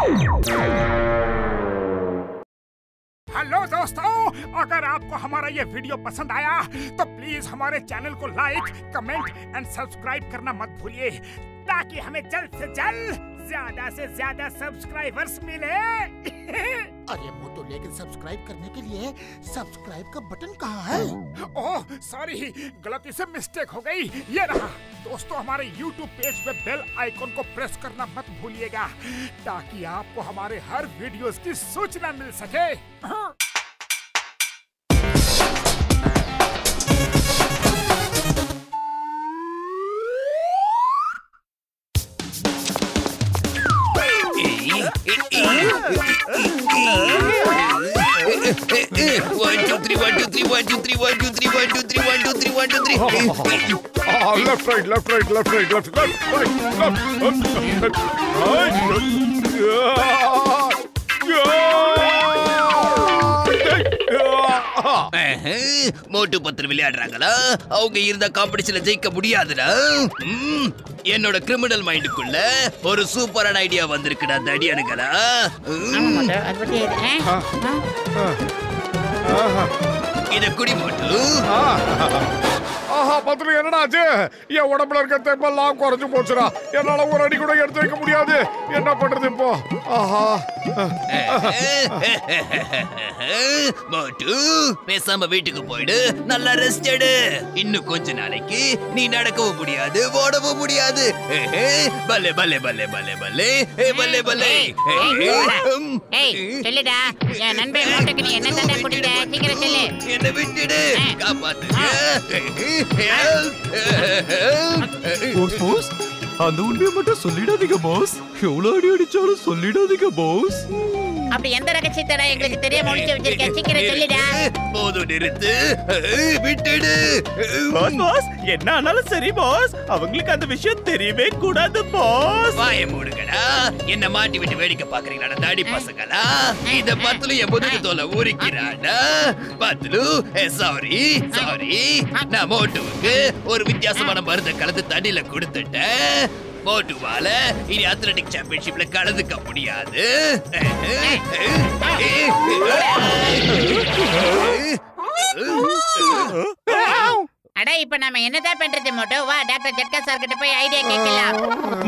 Hello दोस्तों, अगर आपको हमारा ये वीडियो पसंद आया तो प्लीज हमारे चैनल को लाइक, कमेंट एंड सब्सक्राइब करना मत भूलिए, ताकि हमें जल्द से जल्द ज्यादा से ज्यादा सब्सक्राइबर्स मिले। अरे मोटू, लेकिन सब्सक्राइब करने के लिए सब्सक्राइब का बटन कहाँ है? ओह सॉरी, गलती से मिस्टेक हो गई। ये रहा। दोस्तों, हमारे YouTube पेज पे बेल आइकॉन को प्रेस करना मत भूलिएगा, ताकि आपको हमारे हर वीडियोस की सूचना मिल सके। மோட்டு பத்திர விளையாடுறாங்களா? அவங்க இருந்த காம்படிஷன்ல ஜெயிக்க முடியாதுடா. என்னோட கிரிமினல் மைண்டுக்குள்ள ஒரு சூப்பரான ஐடியா வந்திருக்குடா தடியனுங்களா. இத குடி மோட்டு. ஆஹா, பத்திரம் என்னடா ஆச்சு? என் உடம்புல இருக்க தெம்பெல்லாம் குறைஞ்சு போச்சுடா. என்னால ஒரு அடி கூட எடுத்து வைக்க முடியாது. என்ன பண்றது இப்போ? ஆஹா. மோட்டு, பேசாம வீட்டுக்கு போயிடு, நல்லா ரெஸ்ட் எடு. இன்னும் கொஞ்ச நாளைக்கு நீ நடக்கவும் முடியாது, ஓடவும் முடியாது. பல்லே பல்லே பல்லே பல்லே பல்லே பல்லே பல்லே. சொல்லுடா, என் நண்பன் மோட்டுக்கு நீ என்ன தண்டனை கொடுத்த? சீக்கிரம் சொல்லு. என்ன விட்டுடு, காப்பாத்துங்க. போஸ், அந்த உண்மையை மட்டும் சொல்லிடாதீங்க பாஸ். எவ்வளவு அடி அடிச்சாலும் சொல்லிடாதீங்க பாஸ். அப்படி எந்த ரகசியத்தடா எங்களுக்கு தெரியாம ஒளிச்சு வச்சிருக்க? சீக்கிரம் சொல்லுடா. போதும், நிறுத்து, விட்டுடு. பாஸ், என்ன ஆனாலும் சரி பாஸ், அவங்களுக்கு அந்த விஷயம் தெரியவே கூடாது பாஸ். வாயை மூடுங்கடா. என்ன மாட்டி விட்டு வேடிக்கை பாக்குறீங்களா தாடி பசங்களா? இத பத்துலு என் முதுகு தோலை ஊறிக்கிறாடா. பத்துலு, சாரி சாரி, நான் மோட்டுவுக்கு ஒரு வித்தியாசமான மருந்தை கலந்து தண்ணியில கொடுத்துட்டேன். மோட்டுவால இனி அத்லெட்டிக் சாம்பியன்ஷிப்ல கலந்துக்க முடியாது. அட, இப்ப நாம என்னதான் பண்றது மோட்டு? வா, டாக்டர் ஜட்கா சார் கிட்ட போய் ஐடியா கேட்கலாம்.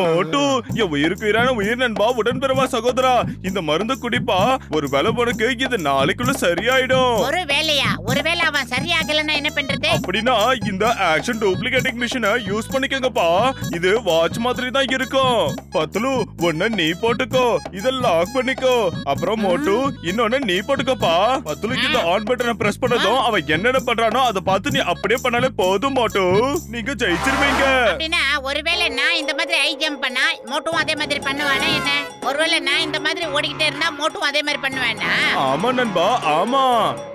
மோட்டு, என் உயிருக்கு உயிரான உயிர் நண்பா, உடன்பிறவா சகோதரா, இந்த மருந்து குடிப்பா. ஒரு வேலை உனக்கு இது நாளைக்குள்ள சரியாயிடும். ஒரு வேலையா? ஒருவேளை அவன் சரியாகலன்னா என்ன பண்றது? அப்படின்னா இந்த ஆக்ஷன் டூப்ளிகேட்டிங் மிஷினை யூஸ் பண்ணிக்கங்கப்பா. இது வாட்ச் மாதிரி தான் இருக்கும். பத்துலு, ஒண்ணு நீ போட்டுக்கோ, இத லாக் பண்ணிக்கோ. அப்புறம் மோட்டு, இன்னொன்னு நீ போட்டுக்கோப்பா. பத்துலு, இந்த ஆன் பட்டனை பிரஸ் பண்ணதும் அவன் என்னென்ன பண்றானோ அதை பார்த்து நீ அப்படியே பண்ணாலே போதும் மோட்டு, நீங்க ஜெயிச்சிருவீங்க. அப்படின்னா ஒருவேளை நான் இந்த மாதிரி ஹை ஜம்ப் பண்ணா மோட்டும் அதே மாதிரி பண்ணுவானா என்ன? ஒருவேளை நான் இந்த மாதிரி ஓடிக்கிட்டே இருந்தா மோட்டும் அதே மாதிரி பண்ணுவானா? ஆமா நண்பா, ஆமா.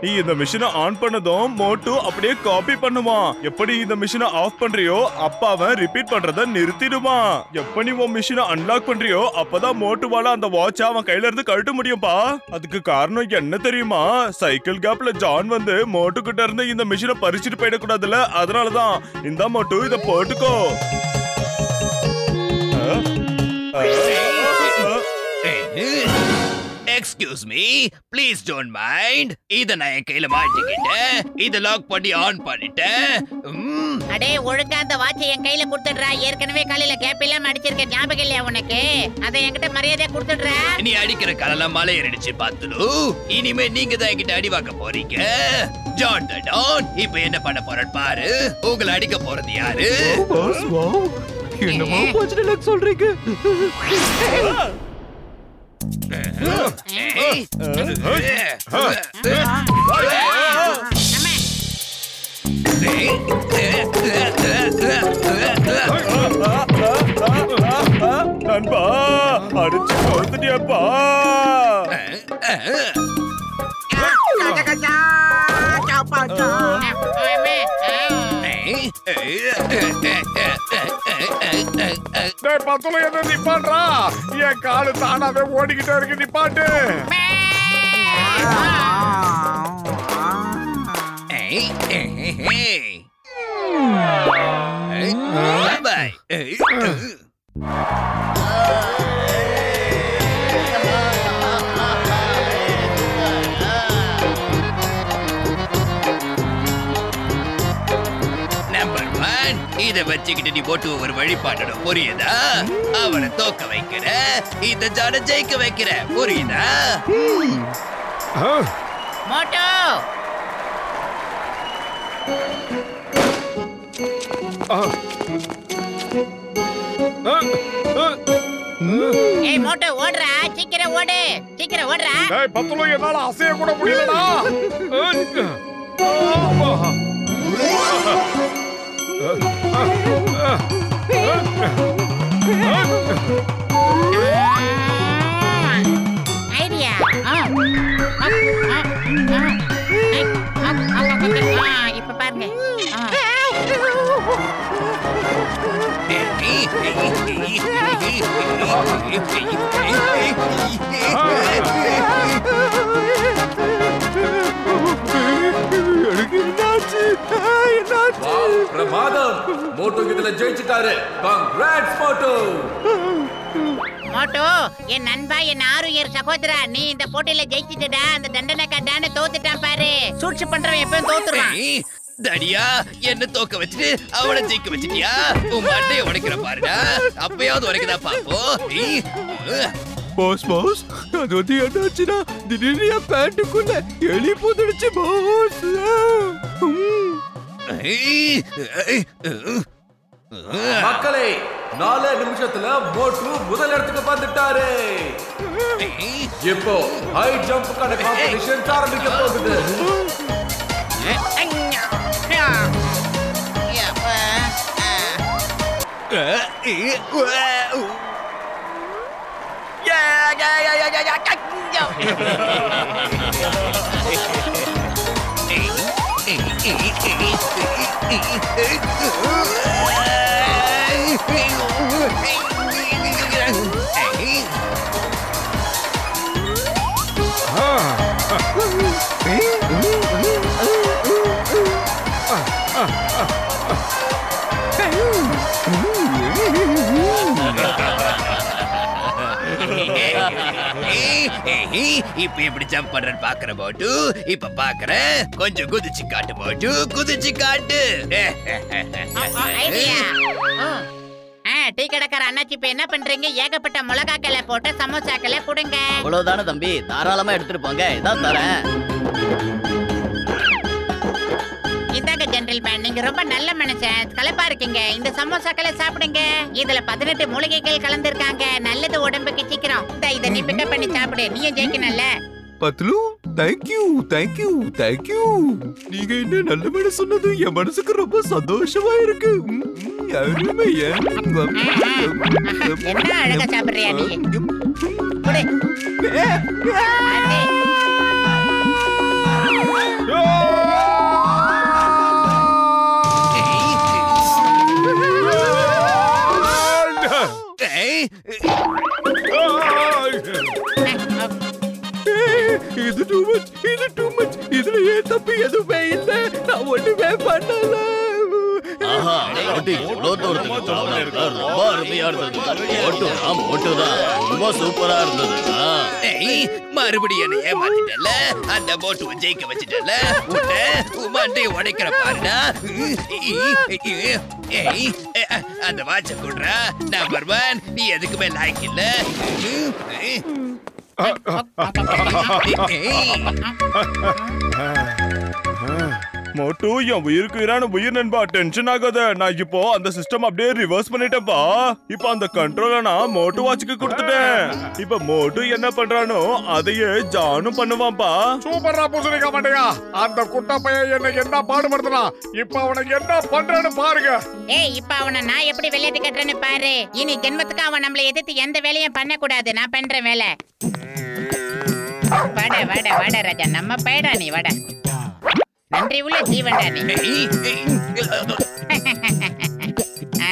நீ இந்த மிஷினை ஆன் பண்ணதும் மோட்டு அப்படியே காப்பி பண்ணுவான். எப்படி இந்த மிஷினை ஆஃப் பண்றியோ அப்ப அவன் ரிப்பீட் பண்றத நிறுத்திடுவான். எப்ப நீ உன் மிஷினை அன்லாக் பண்றியோ அப்பதான் மோட்டுவால அந்த வாட்ச அவன் கையில இருந்து கழட்ட முடியும்பா. அதுக்கு காரணம் என்ன தெரியுமா? சைக்கிள் கேப்ல ஜான் வந்து மோட்டு கிட்ட இருந்து இந்த மிஷினை பறிச்சுட்டு போயிடக்கூடாதுல, அதனாலதான். இந்த மோட்டு இத போட்டுக்கோ. Excuse me, please don't mind. இத நான் என் கையில மாட்டிக்கிட்டேன். இத லாக் பண்ணி ஆன் பண்ணிட்டேன். அடே, ஒழுங்கா அந்த வாட்சை என் கையில கொடுத்துடுறா. ஏற்கனவே காலையில கேப் எல்லாம் அடிச்சிருக்க, ஞாபகம் இல்லையா உனக்கு? அதை என்கிட்ட மரியாதையா கொடுத்துடுறா. நீ அடிக்கிற காலெல்லாம் மலை ஏறிடுச்சு பத்துலு. இனிமே நீங்க தான் என்கிட்ட அடி வாங்க போறீங்க. ஜான் த டான் இப்ப என்ன பண்ண போறேன் பாரு. உங்களை அடிக்க போறது யாரு? என்னமா போச்சு சொல்றீங்க? நண்பா, அடிச்சு கொடுத்துட்டியப்பா. பத்துல என்ன நிப்பாட்றா? என் காலு தானாவே ஓடிக்கிட்டே இருக்கு, நிப்பாட்டு. இத வச்சுக்கிட்டு நீ போட்டு ஒரு வழி பண்ணணும், புரியுதா? அவனை தோக்க வைக்கிற, இந்த ஜான ஜெயிக்க வைக்கிற, புரியுதா? மோட்டு ஏய் மோட்டு ஓடுறா, சீக்கிரம் ஓடு, சீக்கிரம் ஓடுறா. ஏய் பத்துலு, என்னால அசைய கூட முடியலடா. ஐடியா. இப்ப பாருங்க. பிரமாதம், மோட்டோ இதுல ஜெயிச்சிட்டாரு. காங்கிராட்ஸ் மோட்டோ. மோட்டோ, என் நண்பா, என் ஆறுயிர் சகோதரா, நீ இந்த போட்டியில ஜெயிச்சிட்டடா. அந்த தண்டனைக்காட்டான தோத்துட்டான் பாரு. சூழ்ச்சி பண்றவன் எப்பவும் தோத்துறான். தடியா, என்ன தோக்க வச்சுட்டு அவளை ஜெயிக்க வச்சிட்டியா? உன் மண்டையை உடைக்கிற பாருடா. அப்பயாவது உடைக்கதா பாப்போம். பாஸ் பாஸ், அது வந்து என்னாச்சுன்னா திடீர்னு என் பேண்ட்டுக்குள்ள எலி புதிடுச்சு பாஸ். மக்களே, 4 நிமிஷத்துல மோட்டு முதல் இடத்துக்கு வந்துட்டாரு. இப்போ ஹை ஜம்ப்க்கான காம்படிஷன் ஆரம்பிக்க போகுது. இப்ப எப்படி ஜம்ப் பண்றேன்னு பாக்குற போட்டு. இப்ப பாக்குறேன், கொஞ்சம் குதிச்சு காட்டு போட்டு, குதிச்சு காட்டு. ஐடியா. டீ கடைக்கார அண்ணாச்சி, இப்ப என்ன பண்றீங்க? ஏகப்பட்ட மிளகாக்களை போட்டு சமோசாக்களை கொடுங்க. அவ்வளவுதானே தம்பி, தாராளமா எடுத்துட்டு போங்க. இதான் தரேன். இதாங்க ஜென்டில்மேன், நீங்க ரொம்ப நல்ல மனுஷன், கலப்பா இருக்கீங்க. இந்த சமோசாக்களை சாப்பிடுங்க. இதுல 18 மூலிகைகள் கலந்துருக்காங்க. நல்லது உடம்புக்கு. சீக்கிரம் இதை நீ பிக்கப் பண்ணி சாப்பிடு. நீயும் ஜெயிக்கணும்ல. Patlu, thank you thank you thank you. நீங்க என்ன நல்ல வேலை சொன்னது என் மனசுக்கு ரொம்ப சந்தோஷமா இருக்கு. அருமை. என்ன அழகா சாப்பிடுறியா நீ? குடு. இது டூ மச், இது டூ மச். இதுல ஏன் தப்பு எதுவுமே இல்ல. நான் ஒண்ணுமே பண்ணல. ஆஹா, மோட்டு இவ்வளோ தூரத்துக்கு தாவலா இருக்கா? ரொம்ப அருமையா இருந்தது. மோட்டு தான் ரொம்ப சூப்பரா இருந்தது. மறுபடியும் என்ன ஏமாத்திட்டல. அந்த போட்டு ஜெயிக்க வச்சிட்டல. மண்டையை உடைக்கிற பாருடா. அந்த வாட்ச குடுறா. நம்பர் 1, நீ எதுக்குமே லாய்க்கு இல்ல. மோட்டு, என் உயிருக்கு உயிர் நண்பா, டென்ஷன் ஆகாத. நான் இப்போ அந்த சிஸ்டம் அப்படியே ரிவர்ஸ் பண்ணிட்டேன்பா. இப்போ அந்த கண்ட்ரோலை நான் மோட்டு வாட்சுக்கு கொடுத்துட்டேன். இப்ப மோட்டு என்ன பண்றானோ அதையே ஜானும் பண்ணுவான்பா. சூப்பரா பூசணிக்கா மாட்டேங்க. அந்த குட்ட பையன் என்ன என்ன பாடுபடுத்தனா. இப்ப அவனுக்கு என்ன பண்றான்னு பாருங்க. ஏய், இப்ப அவனை நான் எப்படி விளையாட்டு கட்டுறேன்னு பாரு. இனி ஜென்மத்துக்கு அவன் நம்மளை எதிர்த்து எந்த வேலையும் பண்ண கூடாது. நான் பண்ற வேலை. வாடா வாடா வாடா ராஜா, நம்ம பையடா நீ. வாடா, நன்றி உள்ள ஜீவன்டா நீ.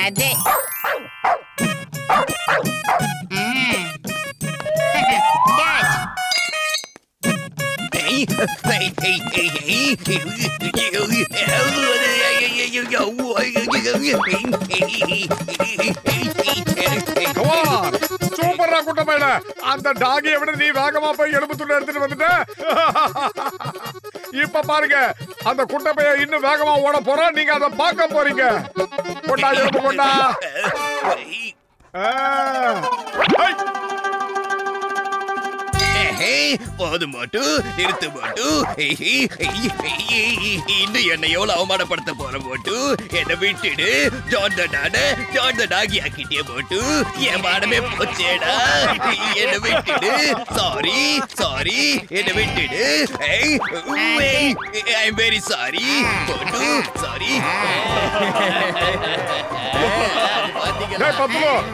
அதே சூப்பரா குட்ட பையல. அந்த டாகியை விட நீ வேகமா போய் எலும்பு துண்டு எடுத்துட்டு வந்துட்ட. இப்ப பாருங்க அந்த குட்டப்பைய இன்னும் வேகமா ஓட போறோம். நீங்க அதை பார்க்க போறீங்க. கொண்டா எறும்பு கொண்டா. போதும் மோட்டு, நிறுத்து மோட்டு. இன்னும் என்னை எவ்வளவு அவமானப்படுத்த போற மோட்டு. என்னை விட்டுடு. ஜான் த டாகி ஆக்கிட்டே மோட்டு. என் மானமே போச்சேடா. என்னை விட்டுடு. சாரி என்னை விட்டுடு. I am very sorry Motu. Sorry.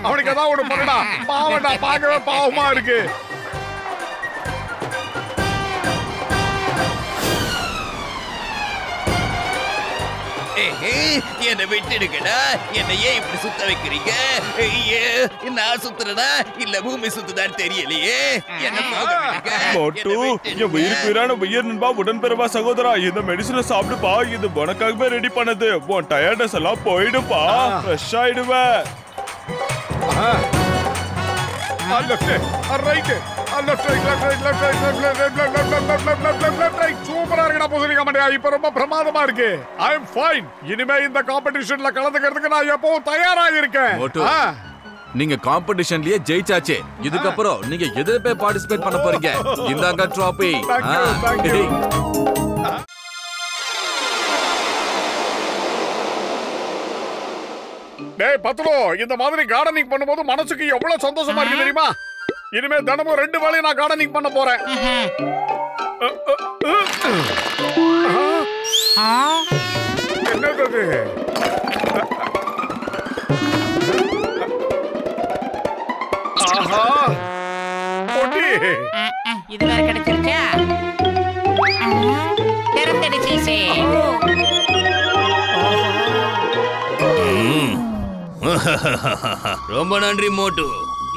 அவனுக்கு ஏதாவது ஒண்ணு பண்ணடா. பாவண்டா, பார்க்கவே பாவமா இருக்கு. என்ன விட்டுடுங்கடா. என்ன ஏன் இப்படி சுத்த வைக்கிறீங்க? நான் சுத்துறதா இல்ல பூமி சுத்துதான்னு தெரியலையே. என்ன போக விடுங்க. மோட்டு, என் உயிருக்கு உயிரான உயிர் நண்பா, உடன்பிறவா சகோதரா, இந்த மெடிசனை சாப்பிடுப்பா. இது உனக்காகவே ரெடி பண்ணது. உன் டயர்டஸ் எல்லாம் போயிடுப்பா. ஃப்ரெஷ் ஆயிடுவ. சூப்பரா இருக்குடா பூசணிக்கா மண்டையா. இப்ப ரொம்ப பிரமாதமா இருக்கு. ஐ அம் ஃபைன். இனிமே இந்த காம்படிஷன்ல கலந்துக்கிறதுக்கு நான் எப்பவும் தயாராக இருக்கேன். நீங்க காம்படிஷன்லயே ஜெயிச்சாச்சு. இதுக்கப்புறம் நீங்க எதுல போய் பார்ட்டிசிபேட் பண்ண போறீங்க? இந்தாங்க ட்ராபி. டேய் பத்லு, இந்த மாதிரி கார்டனிங் பண்ணும்போது மனசுக்கு எவ்வளவு சந்தோஷமா இருக்கு தெரியுமா? இனிமே தினமும் 2 வேளை நான் கார்டனிங் பண்ண போறேன். என்னது? ஆஹா, பொட்டி. இது வேற கிடைச்சிருச்சா? திறந்துடுச்சு. ரொம்ப நன்றி மோட்டு.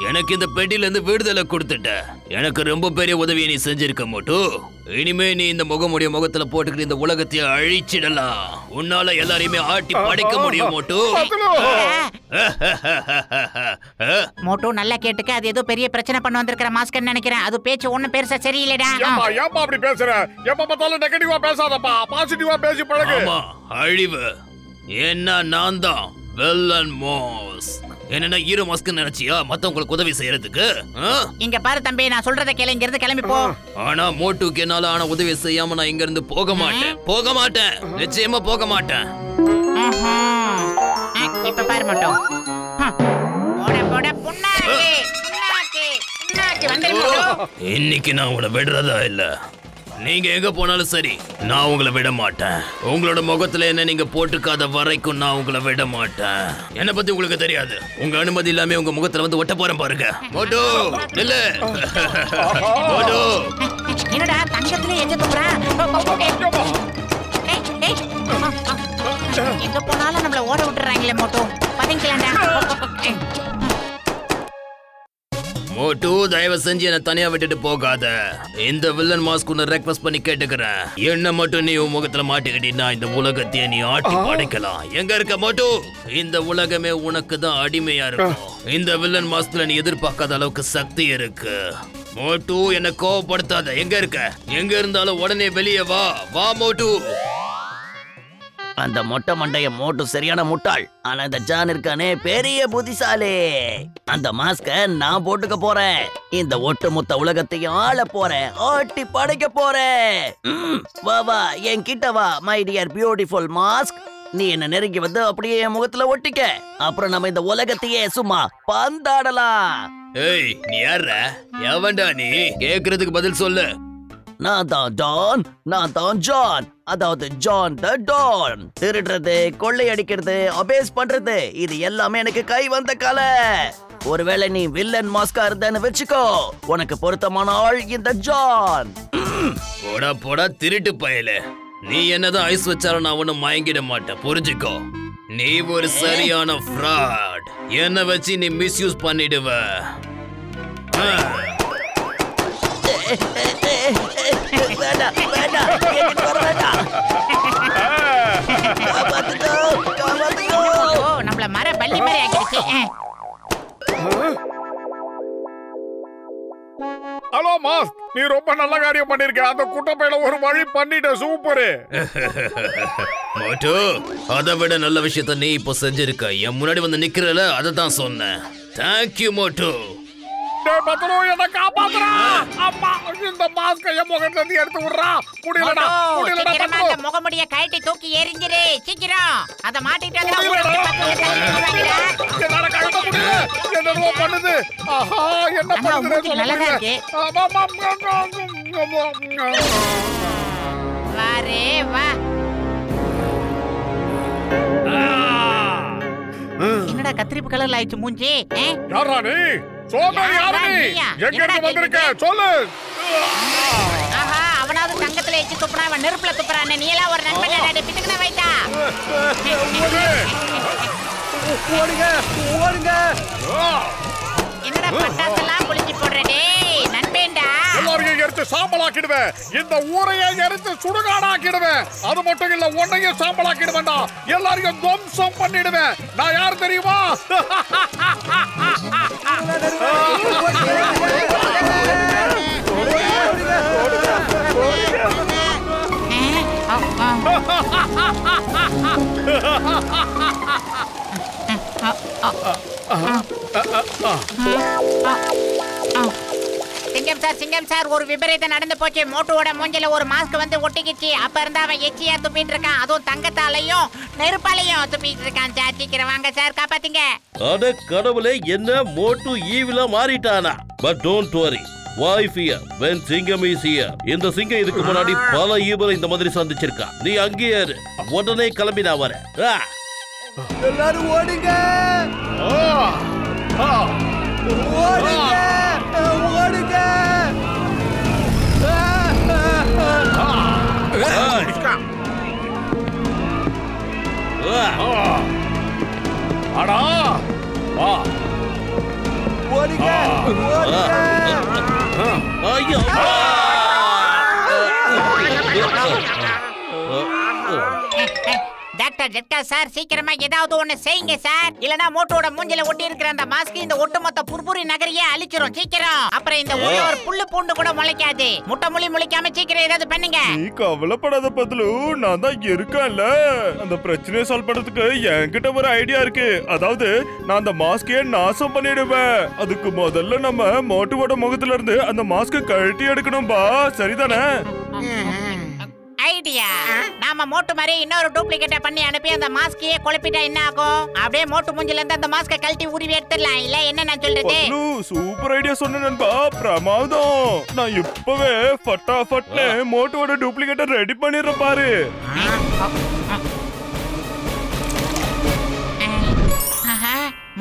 எனக்கு இந்த பெட்டில இருந்து விடுதலை கொடுத்துட்ட. எனக்கு ரொம்ப பெரிய உதவியை நீ செஞ்சிருக்க மோட்டு. இனிமே நீ இந்த முகமுடைய முகத்துல போட்டுக்கிட்டு இந்த உலகத்தை அழிச்சிடலாம். உன்னால எல்லாரையுமே ஆட்டி படைக்க முடியும் மோட்டு. மோட்டு நல்லா கேட்டுக்க. அது ஏதோ பெரிய பிரச்சனை பண்ண வந்திருக்கிற மாஸ்கர் நினைக்கிறேன். அது பேச்சு ஒண்ணும் பெருசா சரியில்லடா. ஏப்பா அப்படி பேசுற? எப்ப பார்த்தாலும் நெகட்டிவா பேசாதப்பா. பாசிட்டிவா பேசி பழகு. ஆமா, அழிவு என்ன நான் தான் வில்லன் மாஸ். என்ன ஹீரோ மாஸ்க் நினைச்சியா மத்தவங்களுக்கு உதவி செய்யறதுக்கு? இங்க பாரு தம்பி, நான் சொல்றத கேளு. இங்க இருந்து கிளம்பி போ. ஆனா மோட்டுக்கு என்னால ஆன உதவி செய்யாம நான் இங்க இருந்து போக மாட்டேன். நிச்சயமா போக மாட்டேன். இப்ப பாரு மோட்டு. போட புண்ணாக்கு வந்துரு மோட்டு. இன்னைக்கு நான் உங்களை விடுறதா இல்ல. நீங்க எங்க போனாலும் சரி, நான் உங்களை விட மாட்டேன். உங்களோட முகத்துல என்ன நீங்க போட்டுக்காத வரைக்கும் நான் உங்களை விட மாட்டேன். என்ன பத்தி உங்களுக்கு தெரியாது. உங்க அனுமதி இல்லாம உங்க முகத்துல வந்து ஒட்ட போறேன் பாருங்க. மோட்டு இல்ல. மோட்டு என்னடா தங்கத்துல எங்க தூக்குறா? எங்க போனாலும் நம்மள ஓட விட்டுறாங்களே மோட்டு. பதுங்கலாம்டா. மோட்டு, தயவு செஞ்சு என்ன தனியா விட்டுட்டு போகாத. இந்த வில்லன் மாஸ்க் உன்னை ரெக்வெஸ்ட் பண்ணி கேட்டுக்கிறேன். என்ன மட்டும் நீ உன் முகத்துல மாட்டிக்கிட்டீன்னா இந்த உலகத்தையே நீ ஆட்டி படைக்கலாம். எங்க இருக்க மோட்டு? இந்த உலகமே உனக்கு தான் அடிமையா இருக்கும். இந்த வில்லன் மாஸ்க்ல நீ எதிர்பார்க்காத அளவுக்கு சக்தி இருக்கு. மோட்டு, என்ன கோவப்படுத்தாத. எங்க இருக்க? எங்க இருந்தாலும் உடனே வெளியே வா மோட்டு. அந்த மொட்டை மண்டைய மோட்டு சரியான முட்டாள். ஆனா இந்த ஜான் இருக்கானே பெரிய புத்திசாலி. அந்த மாஸ்க நான் போட்டுக்க போறேன். இந்த ஒட்டுமொத்த உலகத்தையும் ஆள போறேன். ஆட்டி படைக்க போறேன். வா என் கிட்ட வா மை டியர் பியூட்டிஃபுல் மாஸ்க். நீ என்ன நெருங்கி வந்து அப்படியே என் முகத்துல ஒட்டிக்க. அப்புறம் நம்ம இந்த உலகத்தையே சும்மா பந்தாடலாம். ஏய், நீ யாரா? எவன்டா நீ? கேக்குறதுக்கு பதில் சொல்லு. நான் தான் ஜான். அதாவது ஜான் த டான். திருடுறது, கொள்ளையடிக்கிறது, அபேஸ் பண்றது, இது எல்லாமே எனக்கு கை வந்த கலை. ஒருவேளை நீ வில்லன் மாஸ்கா இருந்தன்னு வெச்சுக்கோ, உனக்கு பொருத்தமான ஆள் இந்த ஜான். போடா திருட்டு பயலே. நீ என்னதான் ஐஸ் வச்சாலும் நான் ஒன்னும் மயங்கிட மாட்டேன், புரிஞ்சுக்கோ. நீ ஒரு சரியான ஃப்ராட். என்ன வச்சு நீ மிஸ்யூஸ் பண்ணிடுவ. நம்மள மர பள்ளி மாதிரி ஆக்கிடுச்சு. ஹலோ மாஸ், நீ ரொம்ப நல்ல காரியம் பண்ணிருக்க. அந்த குட்டப்பையில ஒரு வழி பண்ணிட்ட. சூப்பரு. மோட்டு, அதை விட நல்ல விஷயத்த நீ இப்போ செஞ்சிருக்க. என் முன்னாடி வந்து நிக்கிறல, அதை தான் சொன்னேன். தேங்க்யூ மோட்டு. டேய் பத்ரு, என்ன காப்பாத்துறா. அம்மா, இந்த மாஸ்க என் முகத்துல இருந்து எடுத்து விடுறா. முடியலடா சீக்கிரமா பத்ரு. அந்த முகமுடிய கழட்டி தூக்கி எறிஞ்சிரு. சீக்கிரம் அத மாட்டிட்டு வந்து ஊருக்கு பக்கத்துல தள்ளி விடுவாங்கடா. என்னால கழட்ட முடியல. என்னடா பண்ணுது? ஆஹா, என்ன அண்ணா, பண்ணுது? மூஞ்சி நல்லதா இருக்கு. வாரே வா. என்னடா கத்திரிப்பு கலர்ல ஆயிடுச்சு மூஞ்சி? யாரா நீ? சோமாரி யாரு நீ? எங்க இருந்து வந்திருக்க? சொல்லு. ஆஹா, அவனாவது தங்கத்துல எச்சி துப்புனா, அவன் நெருப்புல துப்புறானே. நீ எல்லாம் ஒரு நண்பன் பிட்டுக்குன வைத்தா. என்னடா பட்டாசெல்லாம் குளிச்சு போடுற? டேய் நண்பேண்டா, எல்லாரையும் எரிச்சு சாம்பலாக்கிடுவேன். இந்த ஊரையே எரிச்சு சுடுகாடாக்கிடுவேன். அது மட்டும் இல்ல, உன்னையும் சாம்பலாக்கிடுவேன்டா. எல்லாரையும் துவம்சம் பண்ணிடுவேன். நான் யார் தெரியுமா? சிங்கம் சார், ஒரு விபரீதம் நடந்து போச்சு. மோட்டுவோட மூஞ்சில ஒரு மாஸ்க் வந்து ஒட்டிக்கிச்சு. அப்ப இருந்தா அவன் எச்சியா துப்பிட்டு இருக்கான். அதுவும் தங்கத்தாலையும் நெருப்பாலையும் துப்பிட்டு இருக்கான் சார். சீக்கிரம் வாங்க சார், காப்பாத்தீங்க. அட கடவுளே, என்ன மோட்டு ஈவிலா மாறிட்டானா? But don't worry, why fear when சிங்கம் is here. இந்த சிங்கம் இதுக்கு முன்னாடி பல ஈவலை இந்த மாதிரி சந்திச்சிருக்கா. நீ அங்கேயே இரு, உடனே கிளம்பி நான் வரேன். எல்லாரும் ஓடுங்க, ஓடுங்க, ஓடுங்க. அடா ஓடுங்க, ஓடுங்க. ஐயோ, டாக்டர் ஜெட்கா சார், சீக்கிரமா ஏதாவது ஒண்ணு செய்யுங்க சார். இல்லனா மோட்டோட மூஞ்சில ஒட்டி இருக்கிற அந்த மாஸ்க் இந்த ஒட்டுமொத்த புர்புரி நகரையே அழிச்சிரும். சீக்கிரம், அப்புறம் இந்த ஊர்ல ஒரு புல்லு பூண்டு கூட முளைக்காது. முட்டை முளி முளைக்காம சீக்கிரம் ஏதாவது பண்ணுங்க. நீ கவலைப்படாத பத்லு, நான் தான் இருக்கேன்ல. அந்த பிரச்சனையை சால்வ் பண்றதுக்கு என்கிட்ட ஒரு ஐடியா இருக்கு. அதாவது நான் அந்த மாஸ்கையே நாசம் பண்ணிடுவேன். அதுக்கு முதல்ல நம்ம மோட்டுவோட முகத்துல இருந்து அந்த மாஸ்க் கழட்டி எடுக்கணும்பா, சரிதானே? ஐடியா. நாம மோட்டு மாதிரி இன்னொரு டூப்ளிகேட்டை பண்ணி அனுப்பி அந்த மாஸ்கையே குழப்பிட்டா என்ன ஆகும்? அப்படியே மோட்டு மூஞ்சில இருந்து அந்த மாஸ்கை கழட்டி உருவி எடுத்துடலாம். இல்ல என்ன நான் சொல்றது? பத்லு, சூப்பர் ஐடியா சொன்ன நண்பா, பிரமாதம். நான் இப்பவே ஃபட்டாஃபட்னு மோட்டுவோட டூப்ளிகேட்டை ரெடி பண்ணிடுறேன் பாரு.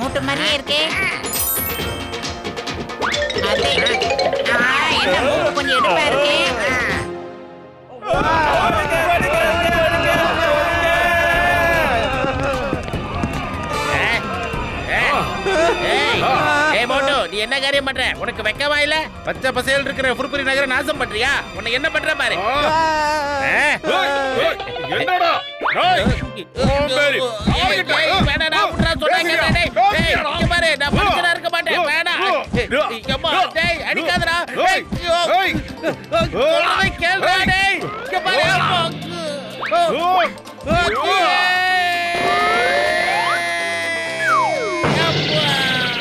மோட்டு மாதிரி இருக்கு. என்ன மூக்கு கொஞ்சம் எடுப்பா இருக்கு. நீ என்ன காரியம் பண்ற? உனக்கு வெக்கமா இல்ல? பச்சை பசேல் இருக்கிற புர்புரி நகரை நாசம் பண்றியா? உன்னை என்ன பண்ற பாரு. என்னடா? வேணா புட்றா சொன்னாங்க. டேய் இங்க பாரு, நான் மனுஷனா இருக்க மாட்டேன். வேணா. அம்மா, டேய் அடிக்காதடா. டேய் சொல்றதை கேளுடா. டேய் இங்க பாரு.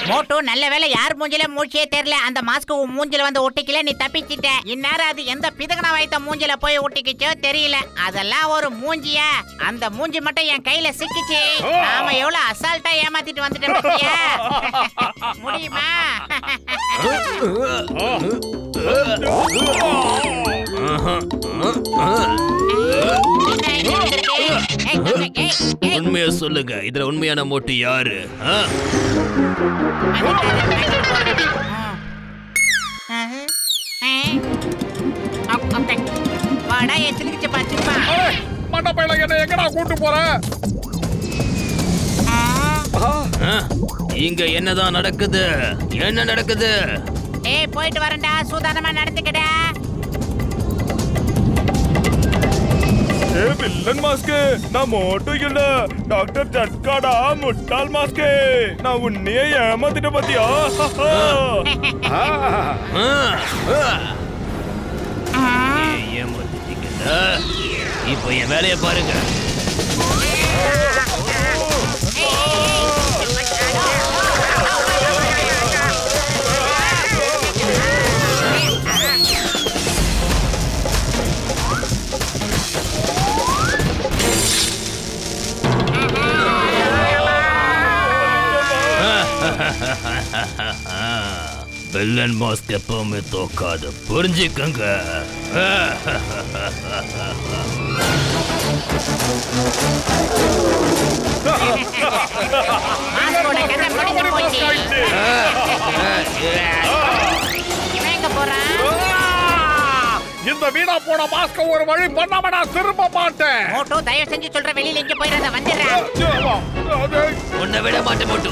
மோட்டு, நல்ல வேளை யார் மூஞ்சில மூச்சியே தெரியல. அந்த மாஸ்க் மூஞ்சில வந்து ஒட்டிக்கல, நீ தப்பிச்சிட்ட. இந்நேரம் அது எந்த பிதகனா வைத்த மூஞ்சில போய் ஒட்டிக்கிச்சோ தெரியல. அதெல்லாம் ஒரு மூஞ்சியா? அந்த மூஞ்சி மட்டும் என் கையில சிக்கிச்சு. நாம எவ்வளவு அசால்ட்டா ஏமாத்திட்டு வந்துட்டேன் பாத்தியா? முடியுமா? உண்மையா சொல்லுங்க, இதுல உண்மையான மோட்டு யாரு? வாடா, எச்சிலிச்சு பாத்துப்பா. மண்டபையில என்ன எங்கடா கூட்டு போற? இங்க என்னதான் நடக்குது? என்ன நடக்குது? ஏய், போயிட்டு வரேன்டா, சூதானமா நடந்துக்கடா. ஏ வில்லன் மாஸ்க், நான் மோட்டு இல்ல, டாக்டர் ஜட்காடா முட்டாள் மாஸ்க். நான் உன்னையே ஏமாத்திட்ட பாத்தியா? ஏமாத்திட்டீங்களா? இப்போ என் வேலையை பாருங்க. வில்லன் மாஸ்க் எப்பவுமே தோக்காது, புரிஞ்சுக்கங்க. இந்த வீணா போன மாஸ்க ஒரு வழி பண்ணாம நான் திரும்ப மாட்டேன். மோட்டோ தயவு செஞ்சு சொல்ற வெளியில எங்க போயிடாத, வந்துடுறேன். உன்னை விட மாட்டேன் மோட்டு.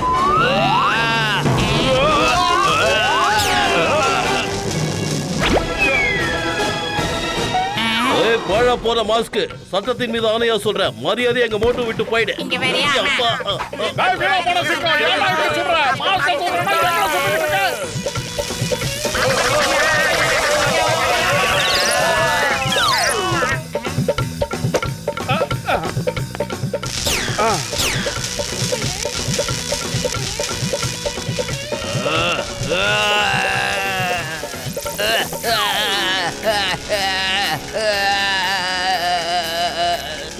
பழ போற மாஸ்க், சத்தத்தின் மீது ஆணையா சொல்றேன், மரியாதை எங்க மோட்டு விட்டு போயிடு. இங்க வரியா? வீணா போன சிங்கம், ஏன் இப்படி சொல்ற? மாஸ்க சொல்றேன்னா எங்க சொல்லிட்டு இருக்க?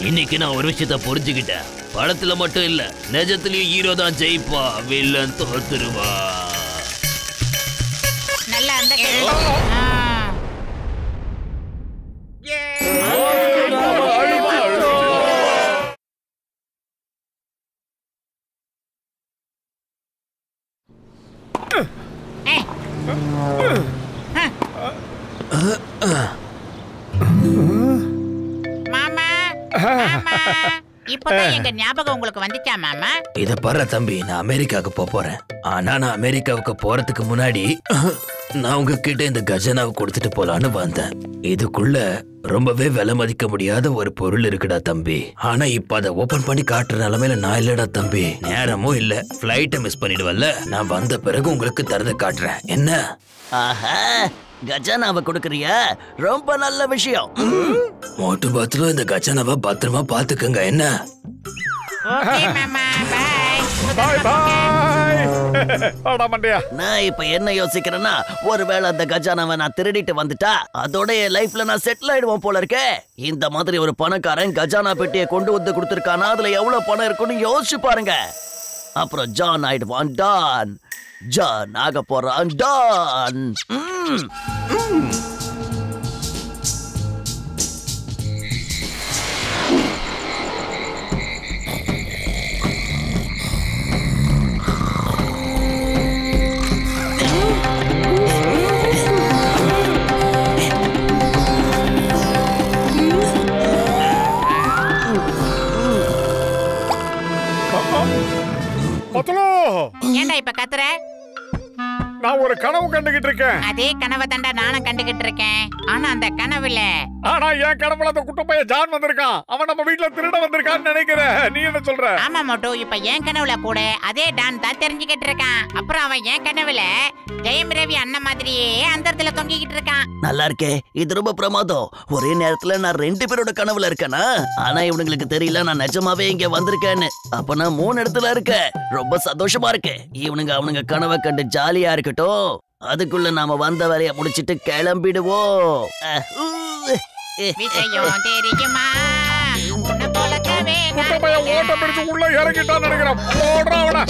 இன்னைக்கு நான் ஒரு விஷயத்த புரிஞ்சுக்கிட்டேன். படத்துல மட்டும் இல்ல, நிஜத்திலயும் ஹீரோ தான் ஜெயிப்பா, வில்லன் தோத்துருவா. நல்லா அந்த மாமா, இப்பதான் எங்க ஞாபகம் உங்களுக்கு வந்துச்சா மாமா? இத பாரு தம்பி, நான் அமெரிக்காவுக்கு போறேன். ஆனா நான் அமெரிக்காவுக்கு போறதுக்கு முன்னாடி நான் உங்ககிட்ட இந்த கஜனாவை கொடுத்துட்டு போலான்னு வந்தேன். இதுக்குள்ள ரொம்பவே விலை மதிக்க முடியாத ஒரு பொருள் இருக்குடா தம்பி. ஆனா இப்ப அதை ஓபன் பண்ணி காட்டுற நிலைமையில நான் இல்லடா தம்பி. நேரமும் இல்ல, பிளைட்டை மிஸ் பண்ணிடுவல்ல. நான் வந்த பிறகு உங்களுக்கு தரத காட்டுறேன், என்ன? ஆஹா, கஜானாவை கொடுக்கறியா? ரொம்ப நல்ல விஷயம். மோட்டு பாத்ரூம் இந்த கஜானாவை பத்திரமா பாத்துக்கங்க, என்ன? ஓகே மாமா, பை பை. அட மண்டையா. நான் இப்ப என்ன யோசிக்கிறேன்னா, ஒருவேளை அந்த கஜானாவை நான் திருடிட்டு வந்துட்டா அதோட என் லைஃப்ல நான் செட்டில் ஆயிடுவோம் போல இருக்கே. இந்த மாதிரி ஒரு பணக்காரன் கஜானா பெட்டியை கொண்டு வந்து கொடுத்திருக்கானா, அதுல எவ்வளவு பணம் இருக்குன்னு யோசிச்சு பாருங்க. அப்புறம் ஜான் ஆயிடுவான் டான். ஜான் ஆக போறான் டான். ஏண்டா இப்ப கத்துற? நான் ஒரு கனவு கண்டுகிட்டு இருக்கேன். அதே கனவை தாண்டா நானும் கண்டுகிட்டு இருக்கேன். ஆனா அந்த கனவுல என் கனவுல அந்த குட்ட பையன் ஜான் வந்திருக்கான். அவன் நம்ம வீட்டுல திருட வந்திருக்கான்னு நினைக்கிறேன். நீ என்ன சொல்ற? ஆமா மோட்டோ, இப்ப என் கனவுல கூட அதே டான் தான் தெரிஞ்சுக்கிட்டு இருக்கான். அப்புறம் அவன் என் கனவுல ஜெயம் ரவி அண்ணன் மாதிரியே அந்த இடத்துல தொங்கிக்கிட்டு இருக்கான். நல்லா இருக்கே, இது ரொம்ப பிரமாதம். ஒரே நேரத்துல நான் 2 பேரோட கனவுல இருக்கேனா? ஆனா இவனுங்களுக்கு தெரியல நான் நிஜமாவே இங்க வந்திருக்கேன்னு. அப்ப நான் 3 இடத்துல இருக்கேன். ரொம்ப சந்தோஷமா இருக்கு. அவனுங்க கனவை கண்டு ஜாலியா இருக்கட்டும். அதுக்குள்ள நாம வந்த வேலையை முடிச்சிட்டு கிளம்பிடுவோம். விஷயம் தெரியுமா? உன்னை போலவே குட்ட பையன் ஓட்ட பிடிச்சு உள்ள இறங்கிட்டான்னு நினைக்கிறேன். போடுறா அவனை.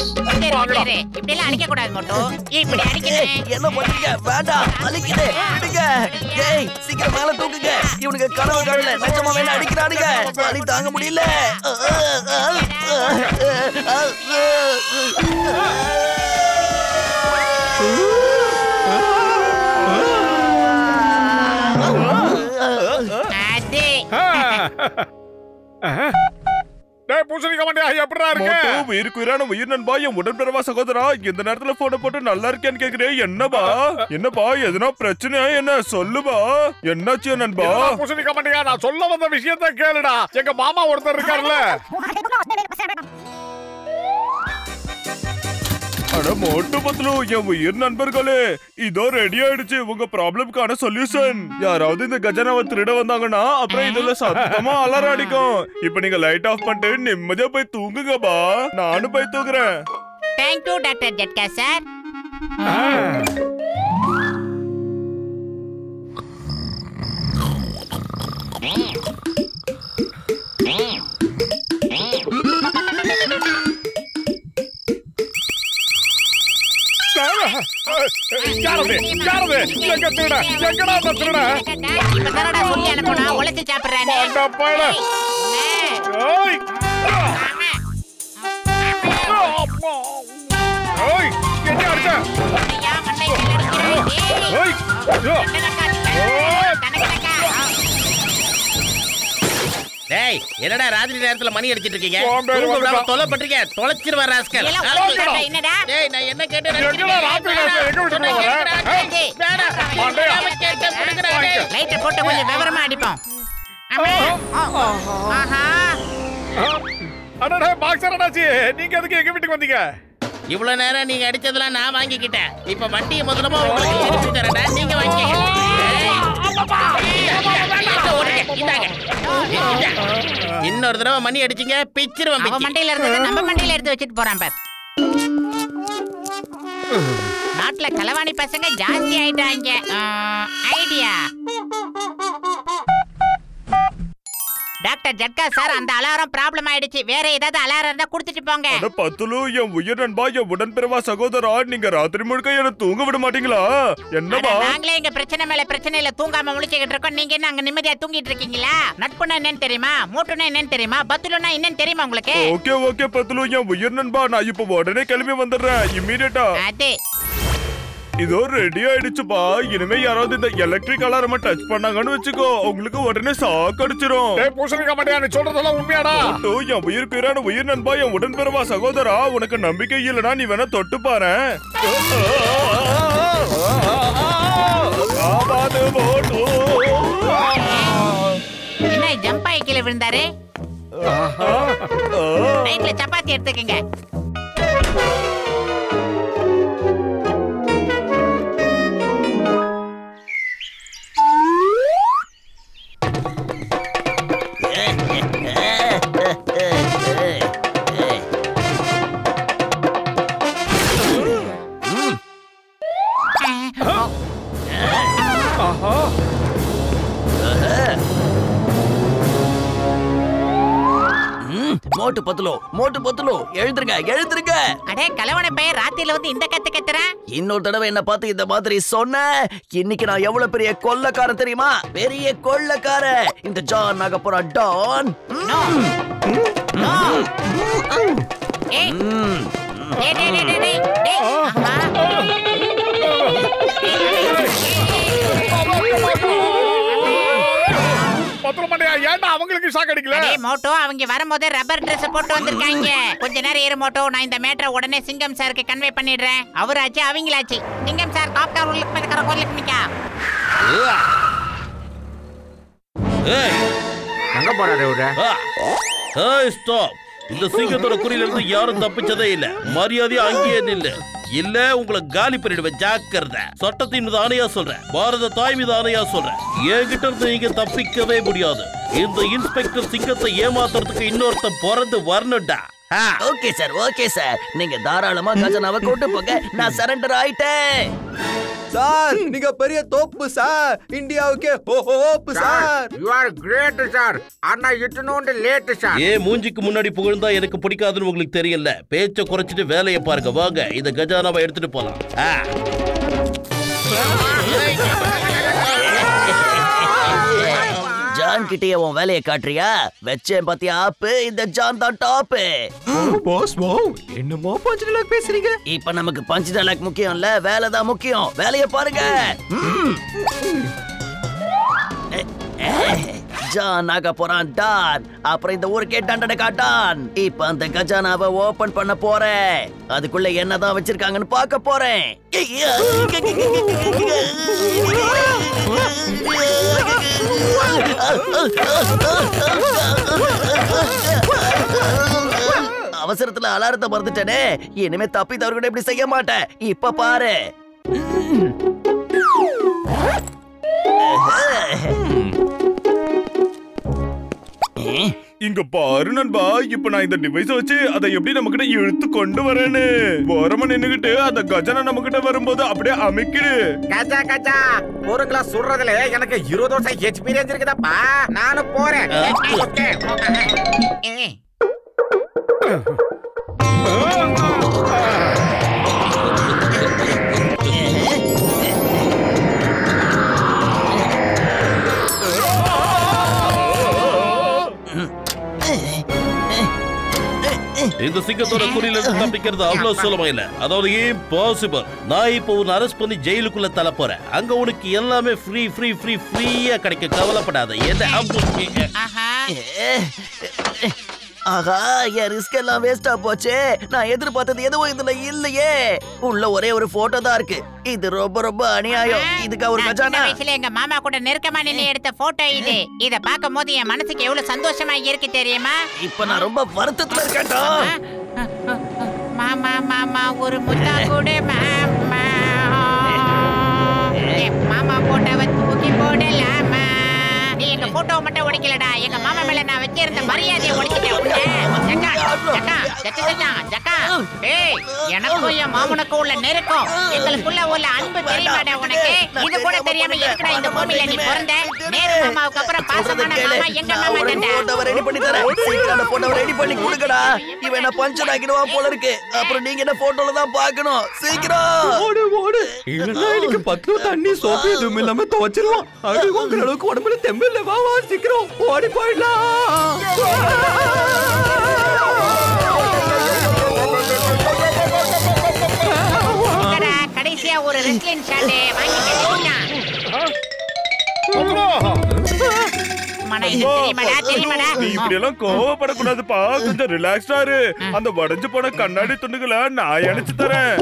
இப்படி எல்லாம் அடிக்க கூடாது மோட்டோ. இப்படி அடிக்கிறேன். என்ன பண்றீங்க? வேண்டாம், வலிக்குது. விடுங்க. டேய், சீக்கிரம் மேல தூக்குங்க. இவனுங்க கனவு காணல, நிஜமா வேணா அடிக்கிறானுங்க. வலி தாங்க முடியல. டேய் பூசணிக்க மாட்டியா, எப்படிடா இருக்கு? மோட்டு உயிருக்குயிரான உயிர் நண்பா, என் உடன்பிறவா சகோதரா, இந்த நேரத்துல போன போட்டு நல்லா இருக்கேன்னு கேக்குறேன். என்னப்பா எதுனா பிரச்சனையா என்ன சொல்லுபா? என்னாச்சு நண்பா? பூசணிக்க மாட்டியா? நான் சொல்ல வந்த விஷயத்த கேளுடா. எங்க மாமா ஒருத்தர் இருக்காருல்ல. அட மோட்டு பத்லு, என் உயிர் நண்பர்களே, இதோ ரெடி ஆயிடுச்சு உங்க ப்ராப்ளம்கான சொல்யூஷன். யாராவது இந்த கஜானாவை திருட வந்தாங்கன்னா அப்புறம் இதுல சத்தமா அலாரம் அடிக்கும். இப்ப நீங்க லைட் ஆஃப் பண்ணிட்டு நிம்மதியா போய் தூங்குங்கப்பா. நானும் போய் தூங்குறேன். Thank you doctor Jhatka sir. யாரது? எங்க திருட? எங்கடா அந்த திருட? இப்ப தரடா சொல்லி அனுப்புனா உழைச்சு சாப்பிடுறானே. அந்த பையல. ஏய்! ஏய்! என்ன அடிச்ச? ஐயா மண்டை கல்லடிக்கிறேன். ஏய்! டேய் என்னடா ராத்திரி நேரத்துல மணி அடிச்சிட்டு இருக்கீங்க? தூங்க தொலை பண்றீங்க. தொலைச்சிருவார் ராஸ்கல். என்னடா? டேய் நான் என்ன கேட்டேன்? எங்கடா ராத்திரி நேரத்துல எங்க விட்டுட்டு வர? லைட்ட போட்டு கொஞ்சம் விவரமா அடிப்போம். ஆஹா. அடடே பாக்ஸர் அண்ணாச்சி, நீங்க எதுக்கு எங்க வீட்டுக்கு வந்தீங்க? இவ்வளவு நேரம் நீங்க அடிச்சதெல்லாம் நான் வாங்கிக்கிட்டேன். இப்ப வட்டியை முதலமா உங்களுக்கு திருப்பி தரேன்டா. நீங்க வாங்கிக்க. இன்னொரு தடவை மணி அடிச்சீங்க பிச்சிருவேன். அவன் மண்டையில இருந்தது நம்ம மண்டையில எடுத்து வச்சுட்டு போறான் பார். நாட்டுல களவாணி பசங்க ஜாஸ்தி ஆயிட்டாங்க. ஐடியா டாக்டர் ஜட்கா சார், அந்த அலாரம் ப்ராப்ளம் ஆயிடுச்சு. வேற ஏதாவது அலாரம் இருந்தா கொடுத்துட்டு போங்க. அட பத்துலு, என் உயிர் நண்பா, என் உடன்பிறவா சகோதரா, நீங்க ராத்திரி முழுக்க என்ன தூங்க விட மாட்டீங்களா? என்னப்பா? நாங்களே எங்க பிரச்சனை மேல பிரச்சனையில தூங்காம முழிச்சுக்கிட்டு இருக்கோம். நீங்க என்ன அங்க நிம்மதியா தூங்கிட்டு இருக்கீங்களா? நட்புனா என்னன்னு தெரியுமா? மூட்டுனா என்னன்னு தெரியுமா? பத்துலுனா என்னன்னு தெரியுமா உங்களுக்கு? ஓகே பத்துலு, என் உயிர் நண்பா, நான் இப்ப உடனே கிளம்பி வந்துடுறேன். இம்மீடியட்டா. அது இதோ ரெடி ஆயிடுச்சுப்பா. இனிமே யாராவது இந்த எலக்ட்ரிக் அலாரம டச் பண்ணாங்கன்னு வச்சுக்கோ, உங்களுக்கு உடனே சாக்கு அடிச்சிரும். டேய் பூசணிக்க மாட்டியா? நீ சொல்றதெல்லாம் உண்மையாடா? என் உயிருக்குயிரான உயிர் நண்பா, என் உடன்பிறவா சகோதரா, உனக்கு நம்பிக்கை இல்லனா நீ வேணா தொட்டு பாரு. என்ன ஜம்ப் ஆகி கீழே விழுந்தாரு? நைட்ல சப்பாத்தி எடுத்துக்கங்க. மோட்டு பத்துலோ எழுந்திருங்க. அடே கலவனை பையன் ராத்திரில வந்து இந்த கத்து கத்துறேன். இன்னொரு தடவை என்ன பார்த்து இந்த மாதிரி சொன்ன, இன்னைக்கு நான் எவ்வளவு பெரிய கொள்ளக்காரன் தெரியுமா? பெரிய கொள்ளக்காரன் இந்த ஜான் நகப்புற டான். அவங்களுக்கு ஷாக் அடிக்கல. மோட்டோ அவங்க வரும்போது ரப்பர் Dress போட்டு வந்திருக்காங்க. கொஞ்ச நேரம் இரு மோட்டோ, நான் இந்த மேட்டரை உடனே சிங்கம் சாருக்கு கன்வே பண்ணிடுறேன். அவராச்சு அவங்களாச்சு. சிங்கம் சார் காப்டர் உள்ளுக்கு மேல கோலிக்கு நிக்கா. ஏய் எங்க போறாரு இவரு? ஏய் ஸ்டாப். இந்த சிங்கத்தோட குறியில இருந்து யாரும் தப்பிச்சதே இல்ல. மரியாதையா அங்கேயே நில்லு. இல்ல உங்களை காலி பண்ணிடுவேன். ஜாக்கிரதை. சட்டத்தின் மீது ஆணையா சொல்றேன். பாரத தாய் மீது ஆணையா சொல்றேன். என்கிட்ட இருந்து நீங்க தப்பிக்கவே முடியாது. இந்த இன்ஸ்பெக்டர் சிங்கத்தை ஏமாத்துறதுக்கு இன்னொருத்த பிறந்து வரணும்டா. ஓகே சார், நீங்க தாராளமா கஜனாவை கூட்டு போங்க. நான் சரண்டர் ஆயிட்டேன். சார் நீங்க பெரிய தோப்பு சார். இந்தியாவுக்கே hope sir. You are great sir. ஆனா இட்னோண்டு லேட் சார். மூஞ்சிக்கு முன்னாடி புகழ்ந்தா எனக்கு பிடிக்காதுன்னு உங்களுக்கு தெரியல. பேச்ச குறைச்சிட்டு வேலையை பாருங்க. வாங்க இந்த கஜானாவை எடுத்துட்டு போலாம். ஜான் கிட்டே உன் வேலையை காட்டுறியா? வெச்சேன் பாத்தியா ஆப்பு? இந்த ஜான் தான் டாப். பாஸ் வாவ், என்னமோ பஞ்ச் டயலாக் பேசுறீங்க. இப்ப நமக்கு பஞ்ச் டயலாக் முக்கியம் இல்ல, வேலை தான் முக்கியம். வேலையை பாருங்க. ஜான் ஆக போறான் டான். அப்புறம் இந்த ஊருக்கே தண்டனை காட்டான். இப்ப அந்த கஜானாவை ஓபன் பண்ண போறேன். அதுக்குள்ள என்னதான் வச்சிருக்காங்கன்னு பார்க்க போறேன். அவசரத்துல அலாரத்தை மறந்துட்டேனே. இனிமே தப்பி தவறு இப்படி செய்ய மாட்டேன். இப்ப பாரு. இங்க பாரு நண்பா, இப்ப நான் இந்த டிவைஸ வச்சு அதை எப்படி நம்ம கிட்ட இழுத்து கொண்டு வரேன்னு. ஓரமா நின்னுகிட்டு அந்த கஜானா நம்ம கிட்ட வரும்போது அப்படியே அமைக்கிடு. கஜா கஜா ஒரு கிளாஸ் சுடுறதுல எனக்கு 20 வருஷம் எக்ஸ்பீரியன்ஸ் இருக்குதாப்பா. நானும் போறேன். இந்த சிங்கத்தோட குறியில இருந்து தப்பிக்கிறது அவ்வளவு சுலபம் இல்ல. அதாவது இம்பாசிபிள். நான் இப்போ உன்னை அரெஸ்ட் பண்ணி ஜெயிலுக்குள்ள தள்ள போறேன். அங்க உனக்கு எல்லாமே ஃப்ரீயா கிடைக்க. கவலைப்படாத. ஆஹா, என் ரிஸ்க் எல்லாம் வேஸ்டா போச்சு. நான் எதிர்பார்த்தது எதுவும் இதுல இல்லையே. உள்ள ஒரே ஒரு போட்டோ தான் இருக்கு. இது ரொம்ப ரொம்ப அநியாயம். இதுக்கு ஒரு கஜானா. வயசுல எங்க மாமா கூட நெருக்கமா நின்னு எடுத்த போட்டோ இது. இத பாக்கும்போது என் மனசுக்கு எவ்வளவு சந்தோஷமா இருக்கு தெரியுமா? இப்ப நான் ரொம்ப வருத்தத்துல இருக்கேன்டா. மாமா மாமா ஒரு முத்தா கூட மாமா. மாமா போட்டோவை தூக்கி போடலாமா? நீ எங்க போட்டோவை மட்டும் உடைக்கலடா, எங்க மாமா மேல நான் வச்சிருந்த மரியாதையை உடைச்சிட்டேன். எனக்கும் என் மாமனுக்கும் உள்ள நெருக்கம், எங்களுக்குள்ள உள்ள அன்பு தெரியுமாடா உனக்கு? இது கூட தெரியாம எதுக்குடா இந்த பூமியில நீ பிறந்த? நேரு மாமாவுக்கு அப்புறம் பாசமான மாமா எங்க மாமா தான்டா. போட்டோவை ரெடி பண்ணி தரேன். சீக்கிரம் அந்த போட்டோவை ரெடி பண்ணி கொடுங்கடா. இவன் என்ன பஞ்சர் ஆக்கிடுவான் போல இருக்கு. அப்புறம் நீங்க என்ன போட்டோல தான் பார்க்கணும். சீக்கிரம் ஓடு ஓடு. இல்லன்னா எனக்கு பத்து தண்ணி சோப்பு எதுவும் இல்லாம துவைச்சிருவான். அது உங்க அளவுக்கு உடம்புல தெம்பு இல்ல. வா வா சீக்கிரம் ஓடி போயிடலாம். கடைசியா ஒரு ரெஸ்லிங் ஷாட் வாங்கிட்டேன். நீ இப்படி எல்லாம் கோவப்படக்கூடாதுப்பா. கொஞ்சம் ரிலாக்ஸ்டா இரு. அந்த உடைஞ்சு போன கண்ணாடி துண்டுகளை நான் அணைச்சு தரேன்.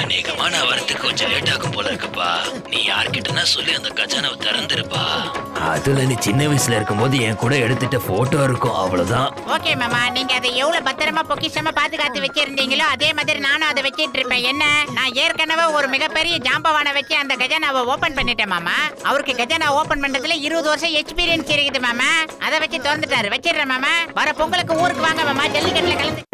அநேகமா நான் வரத்துக்கு கொஞ்சம் லேட் ஆகும் போல இருக்குப்பா. நீ யார்கிட்டனா சொல்லி அந்த கஜானாவை திறந்துருப்பா. அதுல நீ சின்ன வயசுல இருக்கும்போது என் கூட எடுத்துட்ட போட்டோ இருக்கும், அவ்வளவுதான். ஓகே மாமா, நீங்க அதை எவ்வளவு பத்திரமா பொக்கிஷமா பாதுகாத்து வச்சிருந்தீங்களோ அதே மாதிரி நானும் அதை வச்சிட்டு இருப்பேன். என்ன, நான் ஏற்கனவே ஒரு மிகப்பெரிய ஜாம்பவானை வச்சு அந்த கஜானாவை ஓபன் பண்ணிட்டேன் மாமா. அவருக்கு கஜானா ஓபன் பண்றதுல 20 வருஷம் எக்ஸ்பீரியன்ஸ் இருக்குது மாமா. அதை வச்சு திறந்துட்டாரு. வச்சிடுறேன் மாமா. வர பொங்கலுக்கு ஊருக்கு வாங்க மாமா, ஜல்லிக்கட்டுல கலந்து.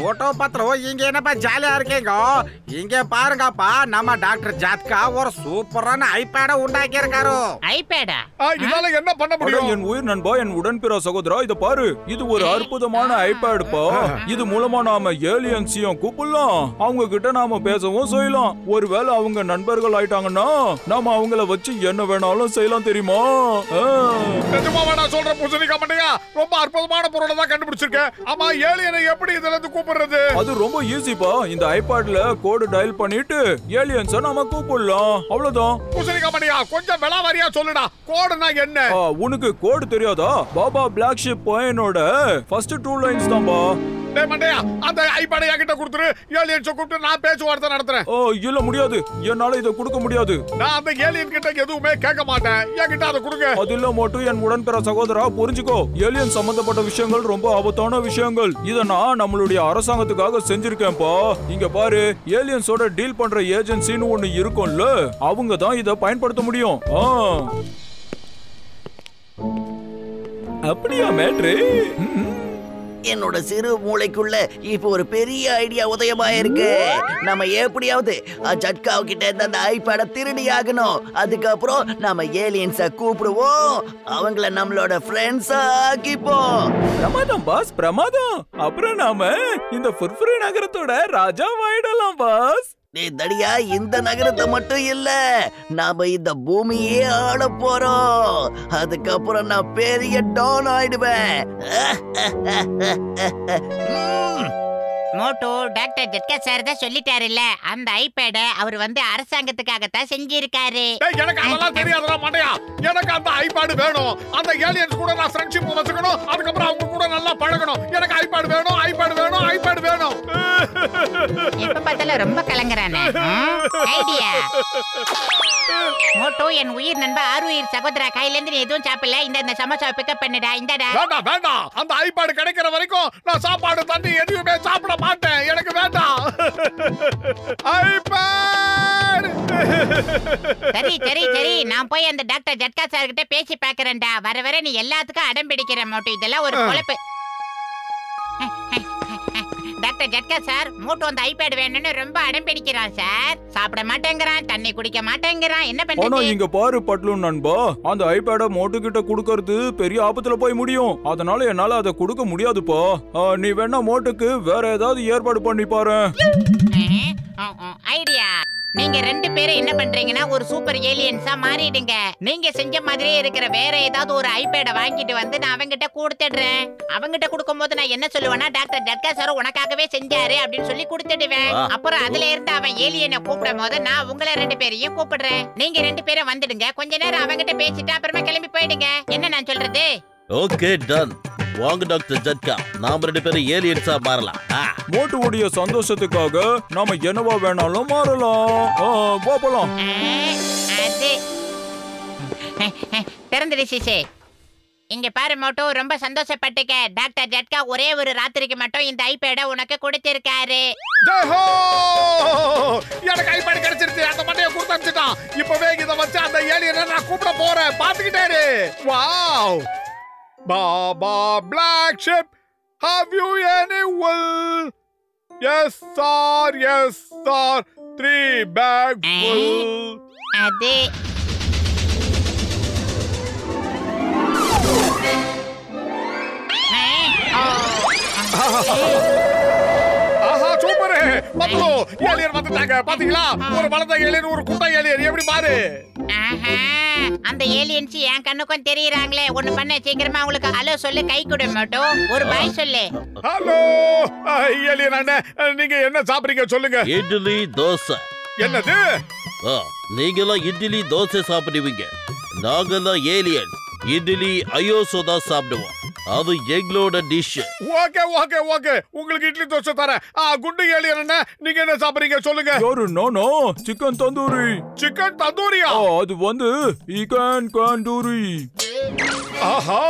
போட்டோ பத்திரம் இங்க என்னப்பா ஜாலியா இருக்கீங்க? இங்க பாருங்கப்பா, நம்ம டாக்டர் ஜாத்கா ஒரு சூப்பரான ஐபேட உண்டாக்கி இருக்காரு. ஐபேடா? இதனால என்ன பண்ண முடியும்? என் உயிர் நண்பா, என் உடன்பிற சகோதரா, இத பாரு. இது ஒரு அற்புதமான ஐபேடுப்பா. இது மூலமா நாம ஏலியன்ஸையும் கூப்பிடலாம். அவங்க கிட்ட நாம பேசவும் செய்யலாம். ஒருவேளை அவங்க நண்பர்கள் ஆயிட்டாங்கன்னா நாம அவங்கள வச்சு என்ன வேணாலும் செய்யலாம், தெரியுமா? நிஜமாவா நான் சொல்ற பூசணிக்கா மண்டையா? ரொம்ப அற்புதமான பொருளை தான் கண்டுபிடிச்சிருக்கேன். ஆமா, ஏலியனை எப்படி இதுல இருந்து கூப்பிடுறது? அது ரொம்ப ஈஸிப்பா. இந்த ஐபாட்ல கோட் டயல் பண்ணிட்டு ஏலியன்ஸ நாம கூப்பிடலாம், அவ்வளவுதான். பூசணிக்கா மண்டையா, கொஞ்சம் விலாவாரியா சொல்லுடா. கோடுனா என்ன? உனக்கு கோடு தெரியாதா? பாபா பிளாக் ஷிப் பையனோட ஃபர்ஸ்ட் 2 லைன்ஸ் தான்பா. டேய் மண்டையா, அந்த ஐபேட என்கிட்ட கொடுத்துரு. ஏலியன்ஸ கூப்பிட்டு நான் பேச்சுவார்த்தை நடத்துறேன். இல்ல முடியாது. என்னால இத கொடுக்க முடியாது. நான் அந்த ஏலியன் கிட்ட எதுவுமே கேட்க மாட்டேன். என்கிட்ட அதை கொடுங்க. அது இல்ல மோட்டு, என் உடன்பிற சகோதரா, புரிஞ்சுக்கோ. ஏலியன் சம்பந்தப்பட்ட விஷயங்கள் ரொம்ப ஆபத்தான விஷயங்கள். இத நான் நம்மளுடைய அரசாங்கத்துக்காக செஞ்சிருக்கேன்பா. இங்க பாரு, ஏலியன்ஸோட டீல் பண்ற ஏஜென்சின்னு ஒண்ணு இருக்கும்ல, அவங்க தான் இத பயன்படுத்த முடியும். அப்படியா மேட்ரு? என்னோட சிறு மூளைக்குள்ள இப்ப ஒரு பெரிய ஐடியா உதயமாயிருக்கு. நம்ம எப்படியாவது ஜட்காவ் கிட்ட இருந்து அந்த ஐபேட திருடி ஆகணும். அதுக்கப்புறம் நம்ம ஏலியன்ஸ கூப்பிடுவோம், அவங்கள நம்மளோட ஃப்ரெண்ட்ஸா ஆக்கிப்போம். பிரமாதம் பாஸ், பிரமாதம். அப்புறம் நாம இந்த ஃபுர்ஃபுரி நகரத்தோட ராஜாவாயிடலாம் பாஸ். நீ தடியா, இந்த நகரத்தை மட்டும் இல்ல, நாம இந்த பூமியே ஆள போறோம். அதுக்கப்புறம் நான் பெரிய டான் ஆயிடுவேன். மோட்டோ, டாக்டர் ஜட்கா சார் தான் சொல்லிட்டாருல்ல, அந்த ஐபேட அவர் வந்து அரசாங்கத்துக்காகத்தான் செஞ்சிருக்காரு. எனக்கு அதெல்லாம் தெரியாதுடா மாட்டையா. எனக்கு அந்த ஐபேட் வேணும். அந்த ஏலியன்ஸ் கூட நான் ஃப்ரெண்ட்ஷிப் வச்சுக்கணும். அதுக்கப்புறம் அவங்க கூட நல்லா பழகணும். எனக்கு ஐபேட் வேணும், ஐபேட் வேணும், ஐபேட் வேணும். எப்ப பார்த்தாலும் ரொம்ப கலங்குறானே. ஐடியா. மோட்டோ, என் உயிர் நண்பா ஆறுயிர் சகோதரா, கையில இருந்து நீ எதுவும் சாப்பிடல. இந்த சமோசா பிக்கப் பண்ணுடா. இந்தடா. வேண்டாம் வேண்டாம், அந்த ஐபேட் கிடைக்கிற வரைக்கும் நான் சாப்பாடு தண்ணி எதுவுமே சாப்பிட மாட்டேன். எனக்கு வேண்டாம் ஐபேட். சரி சரி சரி, நான் போய் அந்த டாக்டர் ஜட்கா சார் கிட்ட பேசி பாக்குறேன்டா. வர வர நீ எல்லாத்துக்கும் அடம் பிடிக்கிற மோட்டோ. இதெல்லாம் ஒரு பொழப்பு. டாக்டர் ஜட்கா சார், மோட்டோ அந்த ஐபேட் வேணும்னு ரொம்ப அடம் பிடிக்கிறான் சார். சாப்பிட மாட்டேங்கிறான், தண்ணி குடிக்க மாட்டேங்கிறான். என்ன பண்றது? இங்க பாரு பட்லூன் நண்பா, அந்த ஐபேட மோட்டு கிட்ட குடுக்கறது பெரிய ஆபத்துல போய் முடியும். அதனால என்னால அதை கொடுக்க முடியாதுப்பா. நீ வேணா மோட்டுக்கு வேற ஏதாவது ஏற்பாடு பண்ணி பாரு. ஐடியா. நீங்க ரெண்டு பேரும் என்ன பண்றீங்கன்னா ஒரு சூப்பர் ஏலியன்ஸா மாறிடுங்க. நீங்க செஞ்ச மாதிரியே இருக்கிற வேற ஏதாவது ஒரு ஐபேட வாங்கிட்டு வந்து நான் அவங்கிட்ட கொடுத்துடுறேன். அவங்கிட்ட கொடுக்கும்போது நான் என்ன சொல்லுவேன்னா, டாக்டர் ஜட்கா சார் உனக்காகவே செஞ்சாரு அப்படின்னு சொல்லி கொடுத்துடுவேன். அப்புறம் அதுல இருந்து அவன் ஏலியனை கூப்பிடும் போது நான் உங்களை ரெண்டு பேரையும் கூப்பிடுறேன். நீங்க ரெண்டு பேரும் வந்துடுங்க. கொஞ்ச நேரம் அவங்கிட்ட பேசிட்டு அப்புறமா கிளம்பி போயிடுங்க. என்ன நான் சொல்றது? Okay, done. வாங்க டாக்டர் ஜட்கா, நாம ரெண்டு பேரும் ஏலியன்ஸா மாறலாம். மோட்டுடைய சந்தோஷத்துக்காக நாம என்னவா வேணாலும் மாறலாம். போலாம். அது திறந்துடு சிசே. இங்க பாரு மோட்டோ, ரொம்ப சந்தோஷப்பட்டுக்க. டாக்டர் ஜட்கா ஒரே ஒரு ராத்திரிக்கு மட்டும் இந்த ஐபேட உனக்கு கொடுத்திருக்காரு. ஜெஹோ! எனக்கு ஐபேட் கிடைச்சிருச்சு. அந்த மண்டைய கொடுத்து அனுப்பிச்சிட்டான். இப்பவே இத வச்சு அந்த ஏலியனை நான் கூப்பிட போறேன். பாத்துக்கிட்டே இரு. Wow! Baba Black Ship, have you any wool? Yes sir, yes sir, 3 bags full. அது ஆஹா, சூப்பர். பத்து ஏலியன் வந்துட்டாங்க. பாத்தீங்களா? ஒரு வளர்ந்த ஏலியன், ஒரு குட்டை ஏலியன். எப்படி பாரு. அந்த ஏலியன்ஸ் என் கண்ணுக்கும் தெரியறாங்களே. ஒண்ணு பண்ண, சீக்கிரமா உங்களுக்கு ஹலோ சொல்லு. கை கொடு மோட்டோ, ஒரு பாய் சொல்லு. ஹலோ ஏலியன் அண்ணே, நீங்க என்ன சாப்பிடுறீங்க சொல்லுங்க. இட்லி தோசை. என்னது? நீங்களாம் இட்லி தோசை சாப்பிடுவீங்க. நாங்கெல்லாம் ஏலியன் இட்லி அயோசோதா சாப்பிடுவோம். அது எங்களோட டிஷ். ஓகே ஓகே ஓகே, உங்களுக்கு இட்லி தோசை தரேன். குண்டு ஏலியன் அண்ணே, நீங்க என்ன சாப்பிடுறீங்க சொல்லுங்க. No chicken tandoori. சிக்கன் தந்தூரியா? அது வந்து சிக்கன் தந்தூரி. ஆஹா,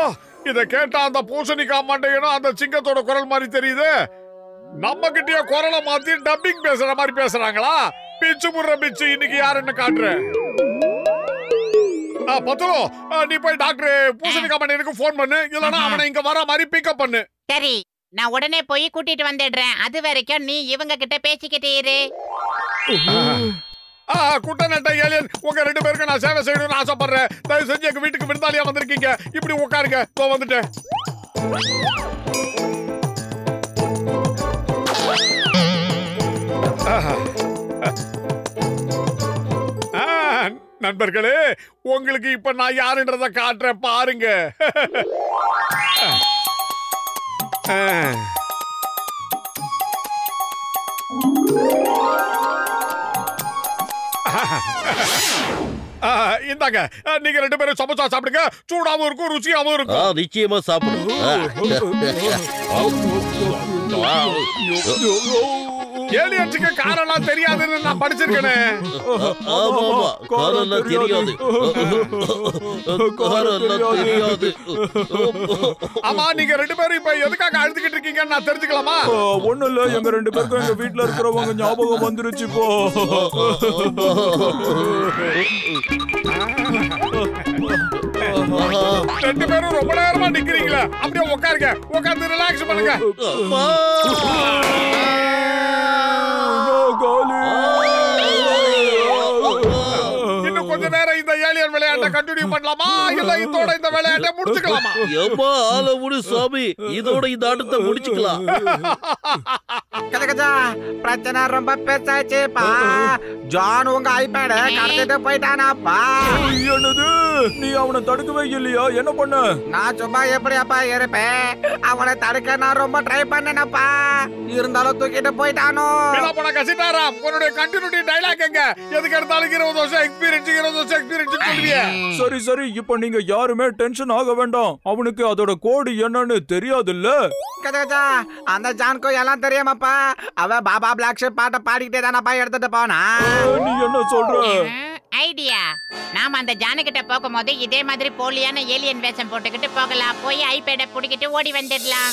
இத கேட்டா அந்த பூசணிக்காய் மண்டையனும் அந்த சிங்கத்தோட குரல் மாதிரி தெரியுது. நம்ம கிட்டயே குரலை மாத்தி டப்பிங் பேசுற மாதிரி பேசுறாங்களா? பிச்சு முற பிச்சு. இன்னைக்கு யாருன்னு காட்டுறேன். பத்துலோ, நீ போய் டாக்டர் பூசணிக்காய் மண்டையனுக்கு போன் பண்ணு. இல்லனா அவனை இங்க வர மாதிரி பிக்கப் பண்ணு. சரி, நான் உடனே போய் கூட்டிட்டு வந்துடுறேன். அது வரைக்கும் நீ இவங்க கிட்ட பேசிக்கிட்டே இரு. குட்டநட்ட ஏலியன், உங்க ரெண்டு பேருக்கு நான் சேவை செய்யணும்னு ஆசைப்படுறேன். தயவு செஞ்சு எங்க வீட்டுக்கு விருந்தாளியா வந்திருக்கீங்க. இப்படி உட்காருங்க. வந்துட்டேன். நண்பர்களே, உங்களுக்கு இப்ப நான் யாருன்றத காட்டுறேன் பாருங்க. இந்தாங்க, நீங்க ரெண்டு பேரும் சமோசா சாப்பிடுங்க. சூடாவும் இருக்கும், ருசியாவும் இருக்கும். நிச்சயமா சாப்பிடுங்க. ஏலியன்ஸுக்கு காரெல்லாம் தெரியாதுன்னு நான் படிச்சிருக்கேனே. ஆமா ஆமா, காரெல்லாம் தெரியாது. காரெல்லாம் தெரியாது. ஆமா, நீங்க 2 பேரும் இப்ப எதுக்காக அழுதுகிட்டு இருக்கீங்கன்னு நான் தெரிஞ்சுக்கலாமா? ஒண்ணும் இல்ல, எங்க 2 பேருக்கும் எங்க வீட்ல இருக்கிறவங்க ஞாபகம் வந்துருச்சு இப்போ. ரெண்டு பேரும் ரொம்ப நேரமா நிக்கிறீங்களா? அப்படியே உட்காருங்க, உட்கார்ந்து ரிலாக்ஸ் பண்ணுங்க. இன்னும் கொஞ்ச நேரம் இந்த ஏலியன் விளையாட்டை கண்டினியூ பண்ணலாமா, இல்ல இதோட இந்த விளையாட்டை முடிச்சுக்கலாமா? எப்பா ஆள முடி சாமி, இதோட இந்த ஆட்டத்தை முடிச்சுக்கலாம். கஜகஜா, பிரச்சனை ரொம்ப பெருசாச்சுப்பா. ஜான் உங்க ஐபேட கடத்திட்டு போயிட்டானாப்பா. என்னது? நீ அவனை தடுக்கவே இல்லையா? என்ன பண்ண? நான் சும்மா எப்படியாப்பா இருப்பேன்? அவனை தடுக்க நான் ரொம்ப ட்ரை பண்ணேனப்பா. இருந்தாலும் தூக்கிட்டு போயிட்டானோ. உன்னுடைய கண்டினியூட்டி டயலாக் எங்க? எதுக்கு எடுத்தாலும் 20 வருஷம் எக்ஸ்பீரியன்ஸ், 20 வருஷம் எக்ஸ்பீரியன்ஸ் சொல்லுவியே. சரி சரி, இப்போ நீங்க யாருமே டென்ஷன் ஆக வேண்டாம். அவனுக்கு அதோட கோடு என்னன்னு தெரியாதுல்ல. கஜகஜா, அந்த ஜான்கோ எல்லாம் தெரியுமாப்பா. அவ பாபா பிளாக் ஷிப் பாட்டை பாடிக்கிட்டே தானப்பா எடுத்துட்டு போனா. நீ என்ன சொல்ற? ஐடியா, நாம அந்த ஜானுகிட்ட போகும்போது இதே மாதிரி போலியான ஏலியன் வேஷம் போட்டுக்கிட்டு போகலாம். போய் ஐபேட புடிக்கிட்டு ஓடி வந்துடலாம்.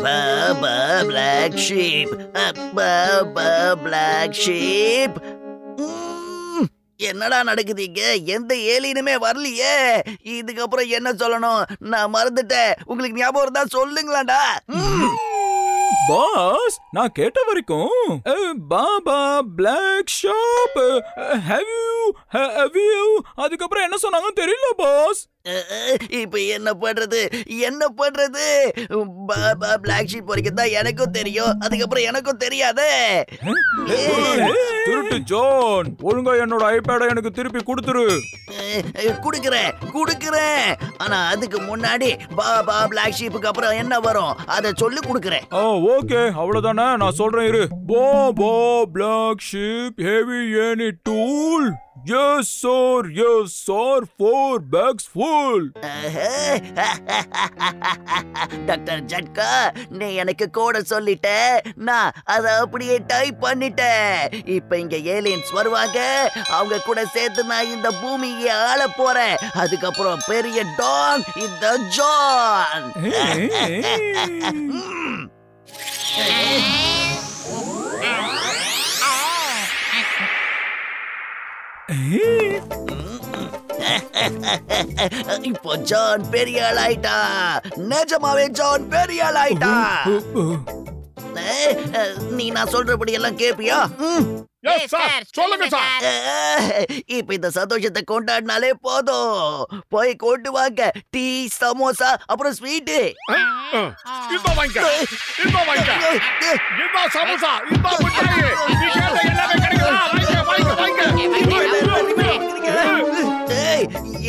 Baa baa black sheep, baa baa black sheep. என்னடா நடக்குதுங்க? எந்த ஏலியனுமே வரலையே. இதுக்கப்புறம் என்ன சொல்லணும்? நான் மறந்துட்டேன். உங்களுக்கு ஞாபகம் இருந்தா சொல்லுங்களாடா. பாஸ், நான் கேட்ட வரைக்கும் பாபா பிளாக் ஷாப் அதுக்கப்புறம் என்ன சொன்னாங்க தெரியல பாஸ். இப்ப என்ன பண்றது? என்ன பண்றது? பாபா பிளாக் ஷீப் வரைக்கும் தான் எனக்கும் தெரியும். அதுக்கப்புறம் எனக்கும் தெரியாது. திருட்டு ஜான், ஒழுங்கா என்னோட ஐபேட எனக்கு திருப்பி கொடுத்துரு. குடுக்குறேன். ஆனா அதுக்கு முன்னாடி பாபா பிளாக் ஷீப்புக்கு அப்புறம் என்ன வரும் அதை சொல்லி குடுக்குறேன். ஓகே, அவ்வளவுதானே. நான் சொல்றேன் இரு. Baa black sheep have any wool. Yes sir, 4 bags full. Doctor Jhatka, நீ எனக்கு கோட சொல்லிட்ட. நான் அதை அப்படியே டைப் பண்ணிட்டேன். இப்ப இங்க ஏலியன்ஸ் வருவாங்க. அவங்க கூட சேர்த்து நான் இந்த பூமியை ஆள போறேன். அதுக்கப்புறம் பெரிய டான் இந்த ஜான். இப்போ ஜான் பெரிய ஆள் ஆயிட்டா. நிஜமாவே ஜான் பெரிய ஆள் ஆயிட்டா. நீ நான் சொல்றபடி எல்லாம் கேப்பியா? சொல்லுங்க சார். இப்ப இந்த சந்தோஷத்தை கொண்டாடினாலே போதும். போய் கொண்டு வாங்க டீ, சமோசா, அப்புறம் ஸ்வீட். சமோசா,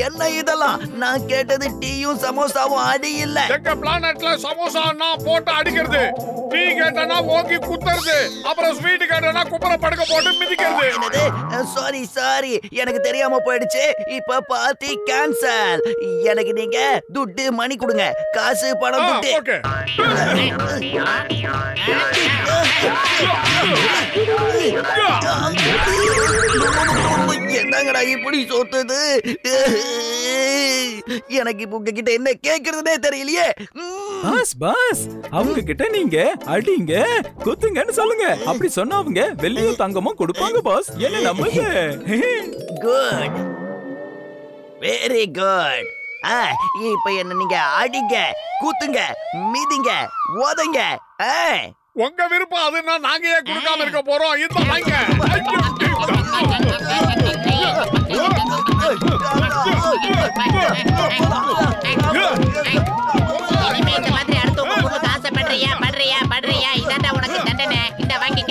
என்ன இதெல்லாம்? நான் கேட்டது டீயும் சமோசாவும் அடி இல்ல. எங்க பிளானட்ல சமோசா நான் போட்டு அடிக்கிறது, டீ கேட்டனா ஓங்கி குத்துறது, அப்புறம் ஸ்வீட் கேட்டனா குப்புற படுக்க போட்டு மிதிக்கிறது. சாரி, எனக்கு தெரியாம போயிடுச்சு. இப்ப பார்ட்டி கேன்சல். எனக்கு நீங்க துட்டு மணி கொடுங்க. காசு பணம் துட்டு. என்னங்கடா இப்படி சொத்துது? எனக்கு இப்ப உங்ககிட்ட என்ன கேக்குறதுனே தெரியலையே. பாஸ், அவங்க கிட்ட நீங்க அடிங்க, குத்துங்கன்னு சொல்லுங்க. அப்படி சொன்னா அவங்க வெள்ளியும் தங்கமும் கொடுப்பாங்க பாஸ். என்ன நம்புங்க. Good, very good. இப்ப என்ன நீங்க அடிங்க, குத்துங்க, மிதிங்க, உதைங்க. உங்க விருப்பம். அதுன்னா நாங்க ஏன் கொடுக்காம இருக்க போறோம்? இந்த வாங்க. இந்த மாதிரி அடுத்து உங்க பொண்ணுக்கு ஆசைப்படுறியா? இதாண்டா உனக்கு தண்டனை. இந்த வாங்கிக்க.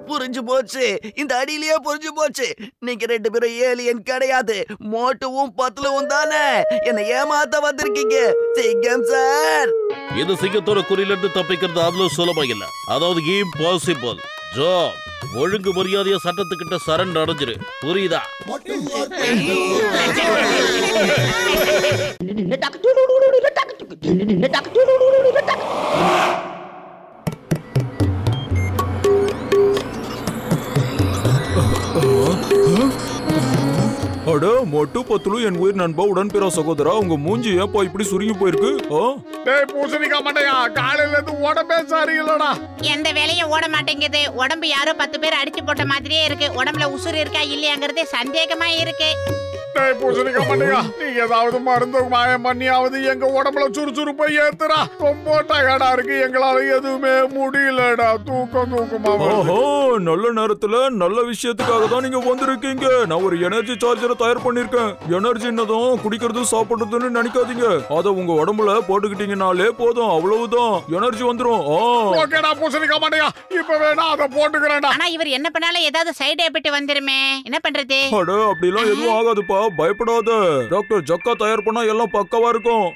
புரிஞ்சு போச்சு. இந்த அடியிலேயே புரிஞ்சு போச்சு. நீங்க 2 பேரும் ஏலியன் கிடையாது, மோட்டுவும் பத்லுவும் தானே. என்ன ஏமாத்த வந்திருக்கீங்க சிங்கம் சார். இந்த சிங்கத்தோட குறியிலிருந்து தப்பிக்கிறது அவ்வளவு சுலபம் இல்ல. அதாவது இம்பாசிபிள். ஜான், ஒழுங்கு மரியாதையா சட்டத்துக்கிட்ட சரண் அடைஞ்சிரு. புரியுதா? அட மொட்டு பத்துலு என் உயிர் நண்பா உடன்பிற சகோதரா உங்க மூஞ்சி ஏப்பா இப்படி சுருங்கி போயிருக்கு? டேய் பூசணிக்கா மண்டையா, காலையில இருந்து உடம்பே சரியில்லடா. எந்த வேலையும் ஓட மாட்டேங்குது. உடம்பு யாரோ 10 பேர் அடிச்சு போட்ட மாதிரியே இருக்கு. உடம்புல உசுறு இருக்கா இல்லையாங்கிறது சந்தேகமா இருக்கு. டேய் பூசணிக்கா மண்டையா, நீ ஏதாவது மருந்து மாயம் பண்ணியாவது எங்க உடம்புல சுறுசுறுப்பை ஏத்துறா. ரொம்ப டயர்டா இருக்கு, எங்களால எதுவுமே முடியலடா. தூக்கமா ஓஹோ, நல்ல நேரத்துல நல்ல விஷயத்துக்காக தான் நீங்க வந்திருக்கீங்க. நான் ஒரு எனர்ஜி சார்ஜரை தயார் பண்ணிருக்கேன். எனர்ஜி என்னதும் குடிக்கிறது சாப்பிடுறதுன்னு நினைக்காதீங்க. அத உங்க உடம்புல போட்டுக்கிட்டீங்கனாலே போதும், அவ்வளவுதான் எனர்ஜி வந்துரும். ஓகேடா பூசணிக்கா மண்டையா, இப்ப வேணா அத போட்டுக்கறேன்டா. ஆனா இவர் என்ன பண்ணாலும் ஏதாவது சைடு எஃபெக்ட் வந்துருமே, என்ன பண்றது? அட அப்படிலாம் எதுவும் ஆகாதுப்பா, பயப்படாத. டாக்டர் ஜக்கா தயார் பண்ணா எல்லாம் பக்கவா இருக்கும்.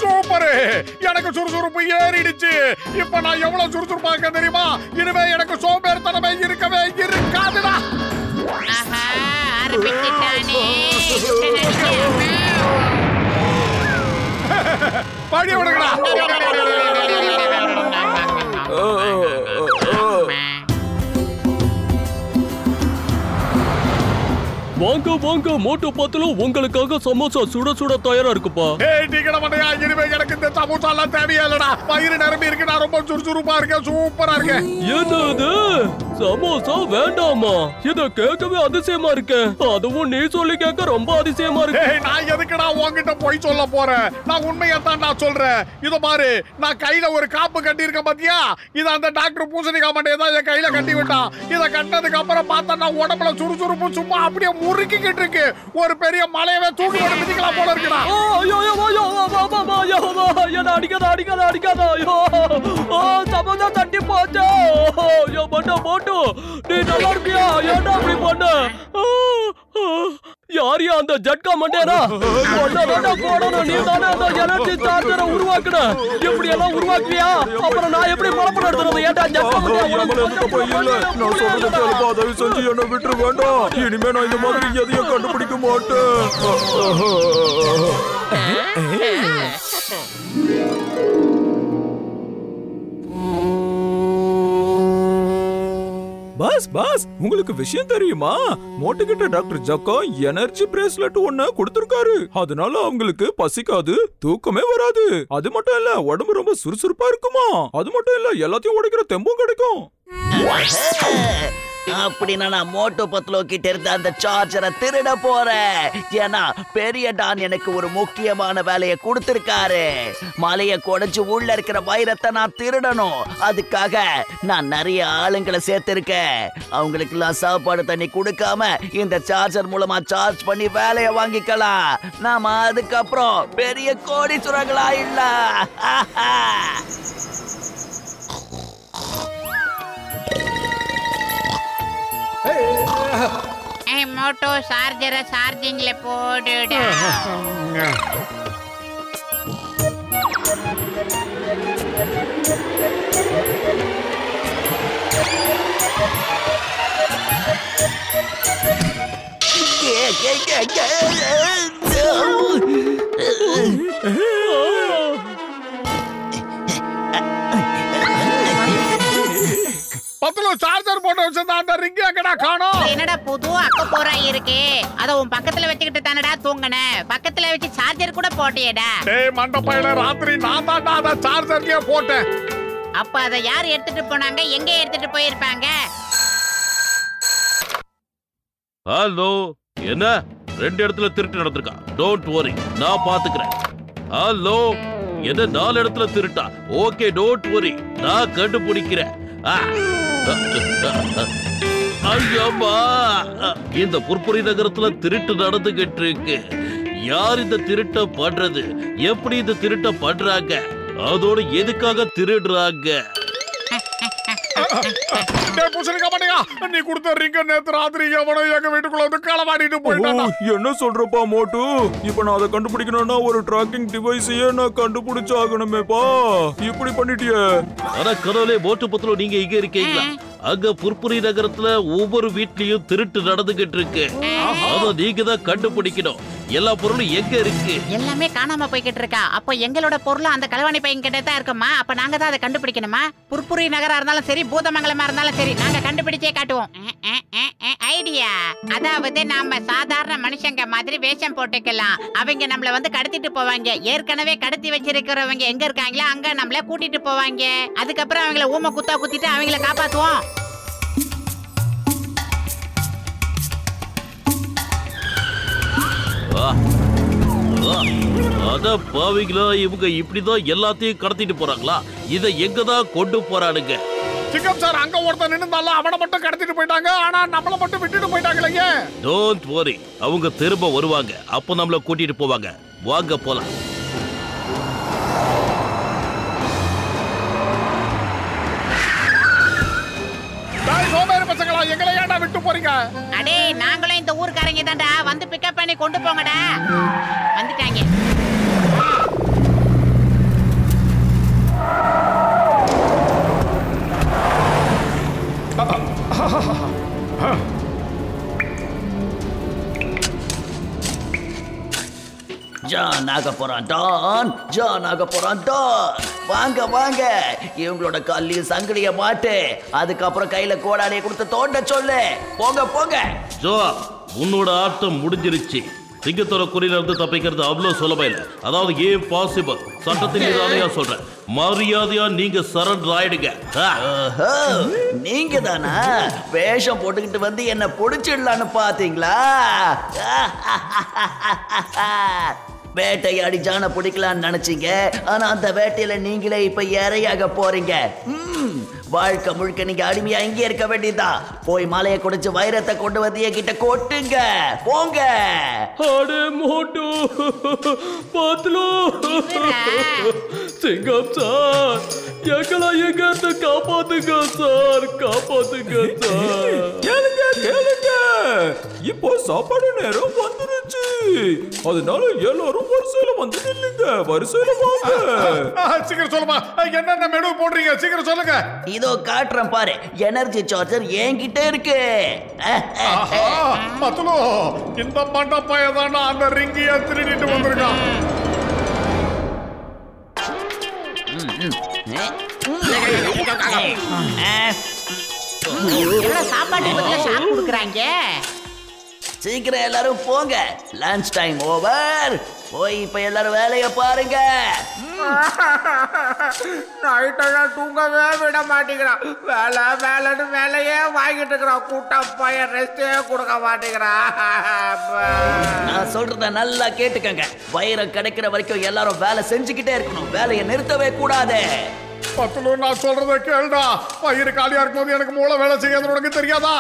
சூப்பர், எனக்கு சுறுசுறுப்பு ஏறிடுச்சு. இப்ப நான் எவ்வளவு சுறுசுறுப்பா இருக்கேன் தெரியுமா? இனிமே எனக்கு சோம்பேறித்தனமே இருக்கவே இருக்காதுடா. ஆஹா, ஆரம்பிச்சிட்டானே. படி விடுங்கடா. வாங்க வாங்க, மோட்டு பத்துல உங்களுக்காக சமோசா சுட சுட தயாரா இருக்குப்பா. ஏய் டிக்கெட் மண்டையா, இனிமே எனக்கு இந்த சமோசா எல்லாம் தேவையில்லடா. வயிறு நிரம்பி இருக்கு, நான் ரொம்ப சுறுசுறுப்பா இருக்கேன், சூப்பரா இருக்கேன். என்னது சமோசா வேண்டாமா? இத கேட்கவே அதிசயமா இருக்கு. அதுவும் நீ சொல்லி கேட்க ரொம்ப அதிசயமா இருக்கு. ஏய், நான் எதுக்குடா உன்கிட்ட போய் சொல்ல போறேன்? நான் உண்மையா தான் நான் சொல்றேன். இத பாரு, நான் கையில ஒரு காப்பு கட்டி இருக்கேன் பாத்தியா? இத அந்த டாக்டர் பூசணிக்கா மண்டையா தான் என் கையில கட்டி விட்டான். இத கட்டினதுக்கு அப்புறம் பார்த்தா நான் உடம்புல சுறுசுறுப்பு சும்மா அப்படியே முறுக்கிக்கிட்டு இருக்கு. ஒரு பெரிய மலையவே தூக்கி போட்டு மிதிக்கலாம் போல இருக்குடா. ஐயோ ஐயோ ஐயோ, என்ன அடிக்காத. ஐயோ, சமோசா தட்டி போச்சு. ஐயோ மோட்டு, நீ நல்லா இருக்கியா? ஏன்டா அப்படி பண்ண? யாரியா அந்த ஜட்கா மண்டேரா? போடணும், நீ தானே அந்த எனர்ஜி சார்ஜரை உருவாக்குன. இப்படி எல்லாம் உருவாக்குவியா? அப்புறம் நான் எப்படி பழப்பம் எடுத்துறது? ஏன்டா ஜட்கா மண்டே? நான் சொல்றது கேளுப்பா, தயவு செஞ்சு என்ன விட்டு வேண்டாம். இனிமே நான் இந்த மாதிரி எதையும் கண்டுபிடிக்க மாட்டேன். பாஸ், உங்களுக்கு விஷயம் தெரியுமா? மோட்டுக்கிட்ட டாக்டர் ஜக்கா எனர்ஜி பிரேஸ்லெட் ஒண்ணு கொடுத்திருக்காரு. அதனால அவங்களுக்கு பசிக்காது, தூக்கமே வராது. அது மட்டும் இல்ல, உடம்பு ரொம்ப சுறுசுறுப்பா இருக்குமா. அது மட்டும் இல்ல, எல்லாத்தையும் உடைக்கிற தெம்பும் கிடைக்கும். அப்படின்னா நான் மோட்டு பத்லோ கிட்ட இருந்த அந்த சார்ஜரை திருட போறேன். ஏன்னா பெரிய டான் எனக்கு ஒரு முக்கியமான வேலையை கொடுத்திருக்காரு. மலையை குடைஞ்சு உள்ள இருக்கிற வைரத்தை நான் திருடணும். அதுக்காக நான் நிறைய ஆளுங்களை சேர்த்திருக்கேன். அவங்களுக்கு எல்லாம் சாப்பாடு தண்ணி கொடுக்காம இந்த சார்ஜர் மூலமா சார்ஜ் பண்ணி வேலையை வாங்கிக்கலாம். நாம அதுக்கப்புறம் பெரிய கோடீஸ்வரர்களா இல்ல. மோட்டோ சார்ஜரை சார்ஜிங்ல போடுடா. பத்துல சார்ஜர் போட்டு வச்சிருந்தா அந்த ரிங் எங்கடா காணோம்? என்னடா புது அக்க போரா இருக்கு. அத உன் பக்கத்துல வச்சுக்கிட்டு தானடா தூங்கன. பக்கத்துல வச்சு சார்ஜர் கூட போட்டியேடா. டேய் மண்டப்பையில ராத்திரி நான் தான்டா அத சார்ஜர்லயே போட்டேன். அப்ப அத யார் எடுத்துட்டு போனாங்க? எங்க எடுத்துட்டு போயிருப்பாங்க? ஹலோ, என்ன 2 இடத்துல திருட்டு நடந்திருக்கா? டோன்ட் வரி, நான் பாத்துக்கிறேன். ஹலோ, என்ன 4 இடத்துல திருட்டா? ஓகே, டோன்ட் வரி, நான் கண்டுபிடிக்கிறேன். ஐயம்மா, இந்த புர்புரி நகரத்துல திருட்டு நடந்துகிட்டு இருக்கு. யார் இந்த திருட்ட பண்றது? எப்படி இந்த திருட்ட பண்றாங்க? அதோட எதுக்காக திருடுறாங்க? டேய் பூசணிக்கா மாட்டியா, நீ கொடுத்த ரிங்க நேத்து ராத்திரி எவனோ எங்க வீட்டுக்குள்ள வந்து களவாடிட்டு போயிட்டான். என்ன சொல்றப்பா மோட்டு? இப்ப நான் அதை கண்டுபிடிக்கணும்னா ஒரு ட்ராக்கிங் டிவைஸையே நான் கண்டுபிடிச்சாகணுமேப்பா. இப்படி பண்ணிட்டியே. ஆனா கடவுளே, மோட்டு பத்துல நீங்க இங்க இருக்கீங்களா? அங்க புர்புரி நகரத்துல ஒவ்வொரு வீட்லயும் திருட்டு நடந்துகிட்டு இருக்கு. அத நீங்க தான் கண்டுபிடிக்கணும். எல்லா பொருளும் எங்க இருக்கு? எல்லாமே காணாம போய்கிட்டு இருக்கா. அப்போ எங்களோட பொருள் அந்த களவாணி பையன் கிட்ட தான் இருக்குமா? அப்ப நாங்க தான் அதை கண்டுபிடிக்கணுமா? புர்புரி நகரா இருந்தாலும் சரி, பூதமங்கலமா இருந்தாலும் சரி, நாங்க கண்டுபிடிச்சே காட்டுவோம். ஐடியா. அதாவது நாம சாதாரண மனுஷங்க மாதிரி வேஷம் போட்டுக்கலாம். அவங்க நம்மள வந்து கடத்திட்டு போவாங்க. ஏற்கனவே கடத்தி வச்சிருக்கிறவங்க எங்க இருக்காங்களோ அங்க நம்மள கூட்டிட்டு போவாங்க. அதுக்கப்புறம் அவங்கள ஊம குத்தா குத்திட்டு அவங்கள காப்பாத்துவோம். அத பாவிங்களா, இவங்க இப்படிதான் எல்லாத்தையும் கடத்திட்டு போறாங்களா? இத எங்கதான் கொண்டு போறானுங்க? சிங்கம் சார், அங்க ஒருத்தன் நின்னுந்தால அவனை மட்டும் கடத்திட்டு போயிட்டாங்க. ஆனா நம்மள மட்டும் விட்டுட்டு போயிட்டாங்களே. டோன்ட் வரி, அவங்க திரும்ப வருவாங்க. அப்ப நம்மள கூட்டிட்டு போவாங்க. வாங்க போலாம். எங்களை ஏன்டா விட்டு போறீங்க? அடே, நாங்களும் இந்த ஊர்க்காரங்க தான்டா. வந்து பிக்கப் பண்ணி கொண்டு போங்கடா. வந்துட்டாங்க. ஜான் ஆக போறான் டான், ஜான் ஆக போறான் டான். வாங்க வாங்க, இவங்களோட கல்லையும் சங்கிலிய மாட்டு, அதுக்கப்புறம் கையில கோடாலியை கொடுத்து தோண்ட சொல்லு. போங்க போங்க. ஜோ, உன்னோட ஆட்டம் முடிஞ்சிருச்சு. சிங்கத்தோட குறியில இருந்து தப்பிக்கிறது அவ்வளவு சுலபம் இல்ல. அதாவது ஏன் பாசிபிள். சட்டத்தின் மீதானையா சொல்றேன். மரியாதையா நீங்க சரண்டர் ஆயிடுங்க. நீங்க தானா வேஷம் போட்டுக்கிட்டு வந்து என்ன புடிச்சிடலான்னு பாத்தீங்களா? வேட்டையாடி ஜான பிடிக்கலான்னு நினைச்சீங்க. ஆனா அந்த வேட்டையில நீங்களே இப்ப இரையாக போறீங்க. வாழ்க்கை முழுக்க நீங்க அடிமையா இங்கே இருக்க வேண்டியதா. போய் மலையை குடிச்சு வைரத்தை கொண்டு வந்து என்கிட்ட கொட்டுங்க. போங்க. அடே மோட்டு, பாத்துலோ சிங்கம் சார், எங்களை எங்க இருந்து காப்பாத்துங்க சார், காப்பாத்துங்க சார். கேளுங்க கேளுங்க, இப்போ சாப்பாடு நேரம் வந்துருச்சு. அதனால எல்லாரும் வரிசையில வந்து நில்லுங்க. வரிசையில வாங்க. சீக்கிரம் சொல்லுமா, என்னென்ன மெனு போடுறீங்க? சீக்கிரம் சொல்லுங்க. இதோ காட்டுறேன் பாரு, எனர்ஜி சார்ஜர் என்கிட்ட இருக்கு. பத்துலோ, இந்த மண்ட பையன் அந்த ரிங்கிய திருடிட்டு வந்திருக்கான். சாப்பாட்டுக்கு பதிலா ஷாக் கொடுக்குறாங்க. சீக்கிரம் எல்லாரும் போங்க. Lunch time over. போய் இப்ப எல்லாரும் வேலைய பாருங்க. நைட்டெல்லாம் தூங்கவே விட மாட்டேங்கிறான். வேலை வேலைன்னு வேலையே வாங்கிட்டு இருக்கிறான். கூட்டம் பையன் ரெஸ்டே கொடுக்க மாட்டேங்கிறான். நான் சொல்றத நல்லா கேட்டுக்கங்க. வைரம் கிடைக்கிற வரைக்கும் எல்லாரும் வேலை செஞ்சுக்கிட்டே இருக்கணும். வேலையை நிறுத்தவே கூடாது. பத்துலு, நான் சொல்றத கேளுடா. வயிறு காலியா இருக்கும்போது எனக்கு மூளை வேலை செய்யாது உனக்கு தெரியாதா?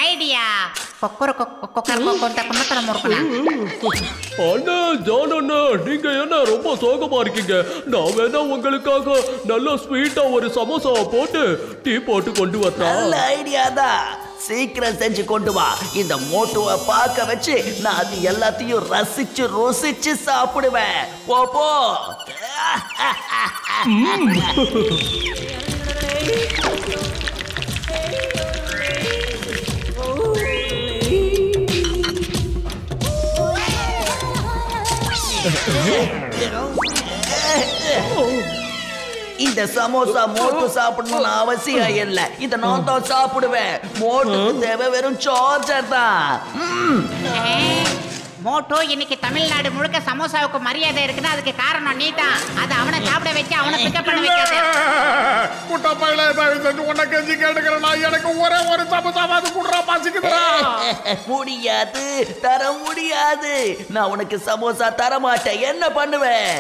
ஐடியா. அண்ணா ஜான் அண்ணா, நீங்க என்ன ரொம்ப சோகமா இருக்கீங்க? நான் வேணா உங்களுக்காக நல்ல ஸ்வீட்டா ஒரு சமோசா போட்டு டீ போட்டு கொண்டு வரேன். நல்ல ஐடியா தான். சீக்கிரம் செஞ்சு கொண்டு வா. இந்த மோட்டுவை பார்க்க வச்சு நான் அது எல்லாத்தையும் ரசிச்சு ருசிச்சு சாப்பிடுவேன். போ போ. இந்த சமோசா மோட்டு சாப்பிடணும்னு அவசியம் இல்ல. இத நான் தான் சாப்பிடுவேன். மோட்டுக்கு தேவை வெறும் சார்ஜர் தான். மோட்டோ, இன்னைக்கு தமிழ்நாடு முழுக்க சமோசாவுக்கு மரியாதை இருக்குன்னா அதுக்கு காரணம் நீ தான். அது அவனை சாப்பிட வச்சு அவனை பிக்கப் பண்ண வைக்காத. குட்டா பையல, தயவு செஞ்சு உன்னை கெஞ்சி கேட்டுக்கிறேன். எனக்கு ஒரே ஒரு சமோசாவாது குடுறா, பசிக்குதுடா. முடியாது, தர முடியாது. நான் உனக்கு சமோசா தர மாட்டேன். என்ன பண்ணுவேன்?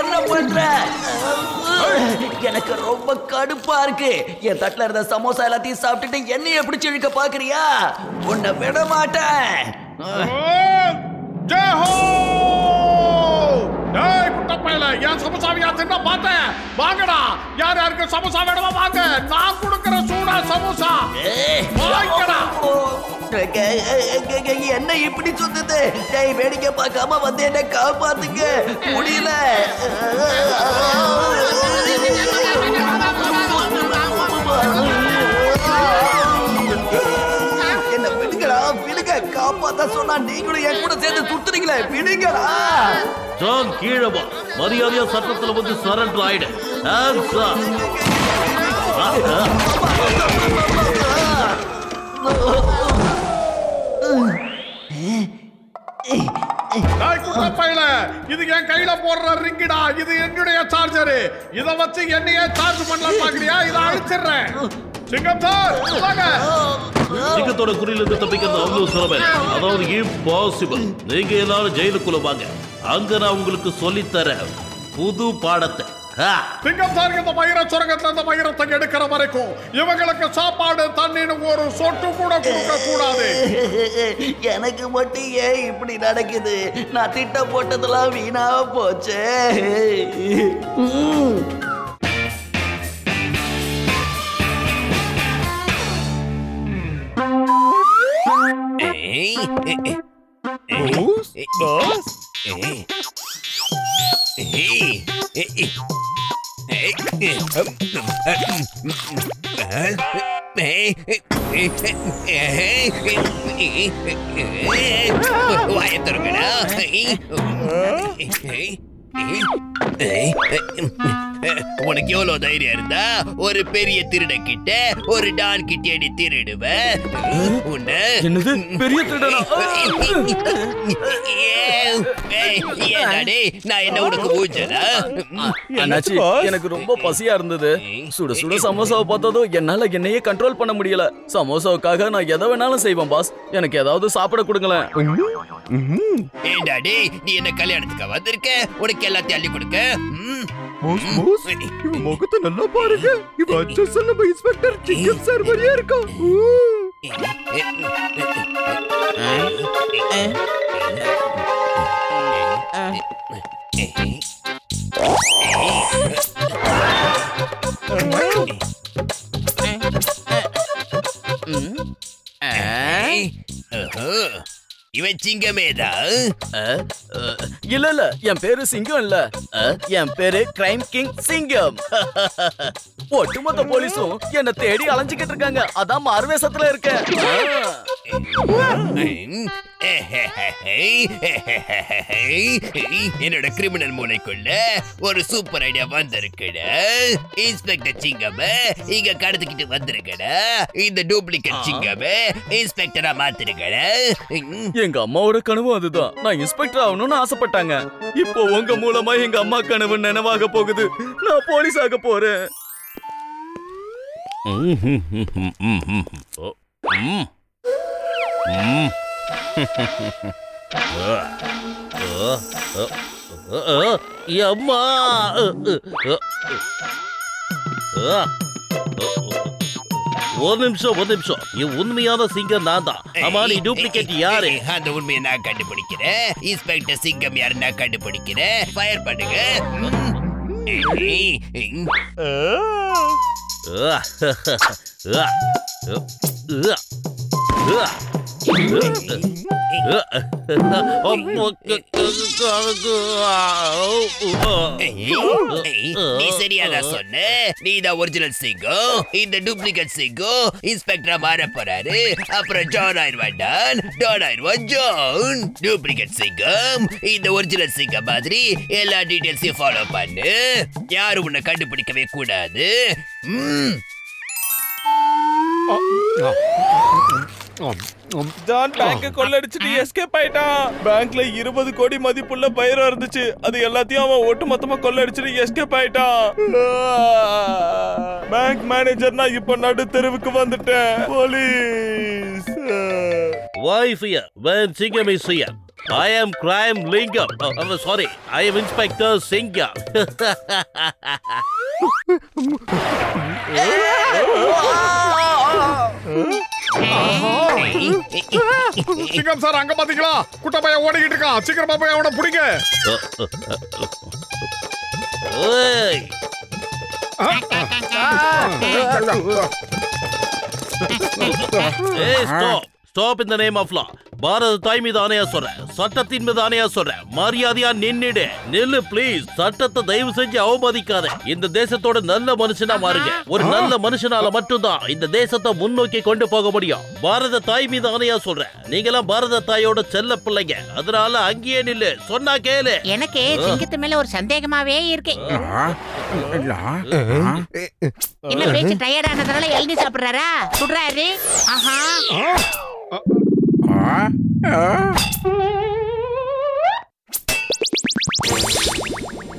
என்ன பண்ற? எனக்கு ரொம்ப கடுப்பா இருக்கு. என் தட்டுல இருந்த சமோசா எல்லாத்தையும் சாப்பிட்டுட்டு என்னைய பிடிச்சு இழுக்க பாக்குறியா? உன்னை விட மாட்டேன். டேய் குட்டப்பையில என் சமோசாவியா தின்ன பார்த்தேன். வாங்கடா, யார் யாருக்கு சமோசா வேணுமா வாங்க, நான் கொடுக்கிற சூடா சமோசா வாங்கடா. என்ன இப்படி சொன்னது? வேடிக்கை பார்க்காம வந்து என்ன காப்பாத்துங்க, முடியல. என்ன விடுங்கடா, விடுங்க. காப்பாத்த சொன்னா நீங்களும் என் கூட சேர்ந்து சுத்துறீங்களே, விடுங்கடா. ஜான் கீழே வா, மரியாதையா சட்டத்துல வந்து சரண்டர் ஆயிடு. இது என் கையில போடுற ரிங்குடா, இது என்னுடைய சார்ஜரு. இத வச்சு என்னையே சார்ஜ் பண்ணலாம் பாக்குறியா? இத அழிச்சிடுறேன். சிங்கம் சார், சிங்கத்தோட குறியிலிருந்து தப்பிக்கிறது அவ்வளவு சுலபம், அதாவது இம்பாசிபிள். நீங்க எல்லாரும் ஜெயிலுக்குள்ள வாங்க, அங்க நான் உங்களுக்கு சொல்லித்தர புது பாடத்தை. சிங்கம் சார், இந்த மயிர சுரங்கத்துல இந்த மயிரத்தை எடுக்கிற வரைக்கும் இவங்களுக்கு சாப்பாடு தண்ணின்னு ஒரு சொட்டு கூட கொடுக்க கூடாது. எனக்கு மட்டும் ஏன் இப்படி நடக்குது? நான் திட்டம் போட்டதெல்லாம் வீணா போச்சு. வாயத்தருங்கடா. உனக்கு எவ்வளவு தைரியம் இருந்தா ஒரு பெரிய திருட கிட்ட ஒரு டான் கிட்ட நீ திருடுவ? என்னது பெரிய திருடனா? நான் என்ன உனக்கு ஊஞ்சலா? அண்ணாச்சி, எனக்கு ரொம்ப பசியா இருந்தது. சுட சுட சமோசாவை பார்த்ததும் என்னால என்னையே கண்ட்ரோல் பண்ண முடியல. சமோசாவுக்காக நான் எதை வேணாலும் செய்வேன் பாஸ். எனக்கு ஏதாவது சாப்பிட கொடுங்களேன். ஏண்டாடி, நீ என்ன கல்யாணத்துக்கு வந்திருக்க? உனக்கு எல்லாத்தையும் அள்ளி கொடுக்க. முகத்தை நல்லா பாருங்க. இவ அச்சசல்ல இன்ஸ்பெக்டர் சிங்கம் சார் மாதிரியே இருக்கா. இவன் சிங்கமேதான். இல்ல இல்ல, என் பேரு சிங்கம் இல்ல, என் பேரு கிரைம் கிங் சிங்கம். ஒட்டுமொத்த போலீஸும் என்ன தேடி அலைஞ்சுக்கிட்டு இருக்காங்க. அதான் மார்வேசத்துல இருக்கேன். என்னோட கிரிமினல் மூளைக்குள்ள ஒரு சூப்பர் ஐடியா வந்திருக்குடா. இன்ஸ்பெக்டர் சிங்கம இங்க கடத்திக்கிட்டு வந்திருக்கடா. இந்த டூப்ளிகேட் சிங்கம இன்ஸ்பெக்டரா மாத்திருக்கடா. எங்க அம்மாவோட கனவு அதுதான். நான் இன்ஸ்பெக்டர் ஆகணும்னு ஆசைப்பட்டாங்க. இப்போ உங்க மூலமா எங்க அம்மா கனவு நினைவாக போகுது. நான் போலீஸ் ஆக போறேன். அம்மா, ஒரு நிமிஷம். உண்மையான சிங்கம் நான் தான். ஆமா, நீ டூப்ளிகேட் யாரு? அந்த உண்மையை நான் கண்டுபிடிக்கிறேன். இன்ஸ்பெக்டர் சிங்கம் யாரு நான் கண்டுபிடிக்கிறேன். ஃபயர் பண்ணுங்க. நீ சரியாதான் சொன்ன. நீ தான் ஒரிஜினல் சிங்கம். இந்த டூப்ளிகேட் சிங்கம் இன்ஸ்பெக்டரா மாற போறாரு. அப்புறம் ஜான் ஆயிடுவான் டான், டான் ஆயிடுவான் ஜான். டூப்ளிகேட் சிங்கம் இந்த ஒரிஜினல் சிங்கம் மாதிரி எல்லா டீடைல்ஸையும் ஃபாலோ பண்ணு. யாரும் உன்னை கண்டுபிடிக்கவே கூடாது. ஜான் பேங்க் கொள்ளடிச்சிட்டு எஸ்கேப் ஆயிட்டான். பேங்க்ல 20 கோடி மதிப்புள்ள பயிரம் இருந்துச்சு. அது எல்லாத்தையும் அவன் ஒட்டு மொத்தமா கொள்ளடிச்சிட்டு எஸ்கேப் ஆயிட்டான். பேங்க் மேனேஜர் நான் இப்ப நடு தெருவுக்கு வந்துட்டேன். Police. Why fear when Singam is here? I am Crime Lingam. Sorry, I am Inspector Singam. சிங்கம் சார் அங்க பாத்தீங்களா? குட்ட பையன் ஓடிக்கிட்டு இருக்கான். சீக்கிரமா போய் அவனை பிடிங்க. Stop in the name of law. பாரத தாய் மீது ஆணையா சொல்றேன், சட்டத்தின் மீது ஆணையா சொல்றேன், மரியாதையா நின்னுடு. நில்லு ப்ளீஸ். சட்டத்தை தயவு செஞ்சு அவமதிக்காத. இந்த தேசத்தோட நல்ல மனுஷனா மாறுங்க. ஒரு நல்ல மனுஷனால மட்டும்தான் இந்த தேசத்தை முன்னோக்கி கொண்டு போக முடியும். பாரத தாய் மீது ஆணையா சொல்றேன். நீங்களாம் பாரத தாயோட செல்ல பிள்ளைங்க. அதனால அங்கேயே நில்லு. சொன்னா கேளு. எனக்கு சிங்கத்து மேல ஒரு சந்தேகமாவே இருக்கு. என்ன பேச்சு டயர்ட் ஆனதுனால எழுதி சாப்பிடுறாரா? சுடுறாரு. ஆஹா.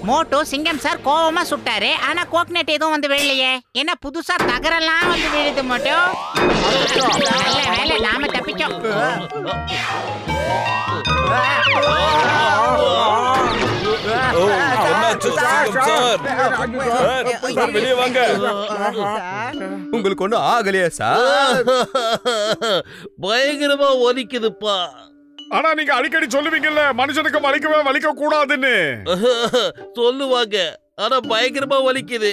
மோட்டோ சிங்கம் சார் கோவமா சுட்டாரு. ஆனா கோக்னட் எதுவும் வந்து விழலையே. என்ன புதுசா தகரெல்லாம் வந்து விழுது மோட்டோ. நல்ல வேலை நாம தப்பிச்சோம். வெளியே வாங்க. உங்களுக்கு ஒண்ணு ஆகலையா சார்? பயங்கரமா ஒலிக்குதுப்பா. ஆனா நீங்க அடிக்கடி சொல்லுவீங்கல்ல மனுஷனுக்கு வலிக்க கூடாதுன்னு. சொல்லுவாங்க, ஆனா பயங்கரமா வலிக்குது.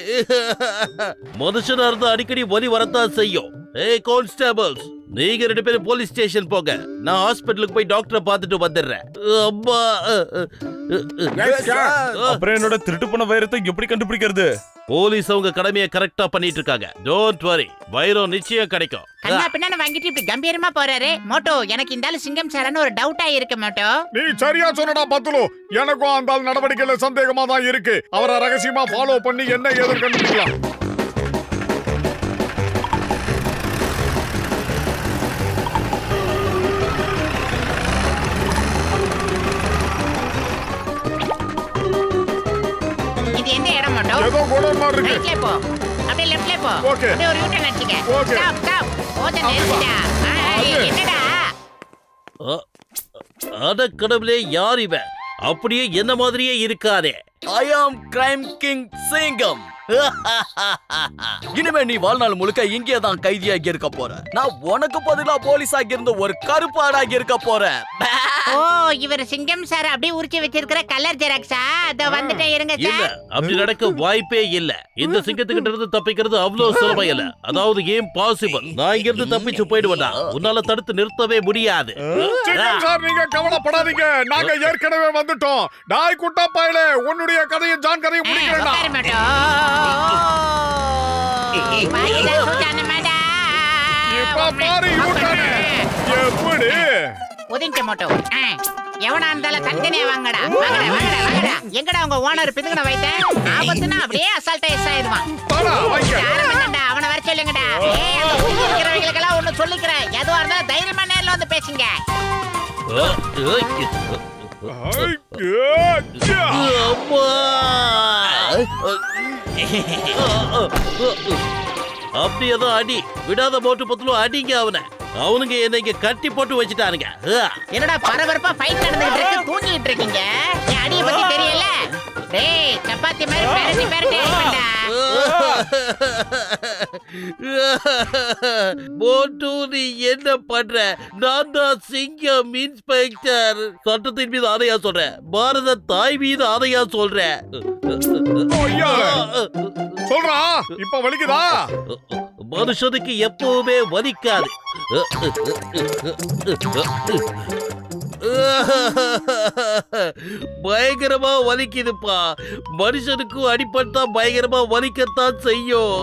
மனுஷனா இருந்தா அடிக்கடி வலி வரத்தான் செய்யும். ஏய் கான்ஸ்டபிள்ஸ், நீங்க 2 பேரும் போலீஸ் ஸ்டேஷன் போங்க. நான் ஹாஸ்பிடலுக்கு போய் டாக்டரை பார்த்துட்டு வந்துடுறேன். அம்மா. அப்புறம் என்னோட திருட்டு போன வைரத்தை எப்படி கண்டுபிடிக்கிறது? போலீஸ் அவங்க கடமையை கரெக்டா பண்ணிட்டு இருக்காங்க. டோன்ட் வரி, வைரம் நிச்சயம் கிடைக்கும். கண்ணா பின்னால வாங்கிட்டு இப்படி கம்பீரமா போறாரு. மோட்டோ, எனக்கு இந்த ஆளு சிங்கம் சாரான்னு ஒரு டவுட்டா இருக்கு மோட்டோ. நீ சரியா சொன்னடா பத்துலு. எனக்கும் அந்த நடவடிக்கையில சந்தேகமா தான் இருக்கு. அவரை ரகசியமா ஃபாலோ பண்ணி என்ன ஏதுன்னு கண்டுபிடிக்கலாம். ஏதோ கோடர் மாதிரி இருக்கு. ரைட்ல போ. அப்படியே லெஃப்ட்ல போ. அப்படியே ஒரு யூ-டர்ன் அடிங்க. Stop stop. ஓட நிறுத்துடா. என்னடா? அட கடவுளே, யார் இவன்? அப்படியே என்ன மாதிரியே இருக்காதே. I am crime king சிங்கம். இனிமே நீ வாழ்நாள் முழுக்க இங்கே தான் கைதியாகி இருக்க போற. நான் உனக்கு பதிலா போலீஸாகி இருந்து ஒரு கருப்பாடாகி இருக்க போறேன். ஓ, இவர் சிங்கம் சார் அப்படியே உரிச்சு வச்சிருக்கிற கலர் ஜெராக்ஸா? அத வந்துட்டே இருங்க சார். இல்ல, அப்படி நடக்க வாய்ப்பே இல்ல. இந்த சிங்கத்துக்கிட்ட இருந்து தப்பிக்கிறது அவ்வளவு சுலபம் இல்ல. அதாவது இம்பாசிபிள். நான் இங்க இருந்து தப்பிச்சு போயிடுவேனா? உன்னால தடுத்து நிறுத்தவே முடியாது. சிங்கம் சார், நீங்க கவலைப்படாதீங்க. நாங்க ஏற்கனவே வந்துட்டோம். நாய் குட்டா பயலே, உன்னுடைய கதையும் ஜான் கதையும் முடிக்கிறேன்டா. ஒதுங்க மோட்டோ. எவனா இருந்தாலும் தனித்தனியா வாங்கடா. வாங்கடா வாங்கடா வாங்கடா. எங்கடா உங்க ஓனர் பிதுங்கன வைத்த? ஆபத்துனா அப்படியே அசால்ட்டா எஸ் ஆயிடுவான். அவனை வர சொல்லுங்கடா. அந்த ஊர்ல இருக்கிறவங்களுக்கெல்லாம் ஒண்ணு சொல்லிக்கிறேன். எதுவா இருந்தாலும் தைரியமா நேர்ல வந்து பேசுங்க. அப்படியேதான் அடி. விடாத போட்டு பத்துலும் அடிங்க அவனை. அவனுங்க என்ன இங்க கட்டி போட்டு வச்சுட்டானுங்க. என்னடா பரபரப்பா ஃபைட் நடந்துட்டு இருக்கு, தூங்கிட்டு இருக்கீங்க? என் அடியை பத்தி தெரியல. டேய், சப்பாத்தி மாதிரி பெரட்டி பெரட்டி அடிப்படா. போட்டு நீ என்ன பண்ற? நான் தான் சிங்கம் இன்ஸ்பெக்டர். சட்டத்தின் மீது ஆணையா சொல்றேன், பாரத தாய் மீது ஆணையா சொல்றேன். சொல்றா, இப்ப வலிக்குதா? மனுஷனுக்கு எப்பவுமே வலிக்காது. பயங்கரமா வலிக்குதுப்பா. மனுஷனுக்கும் அடிப்பட்டா பயங்கரமா வலிக்கத்தான் செய்யும்.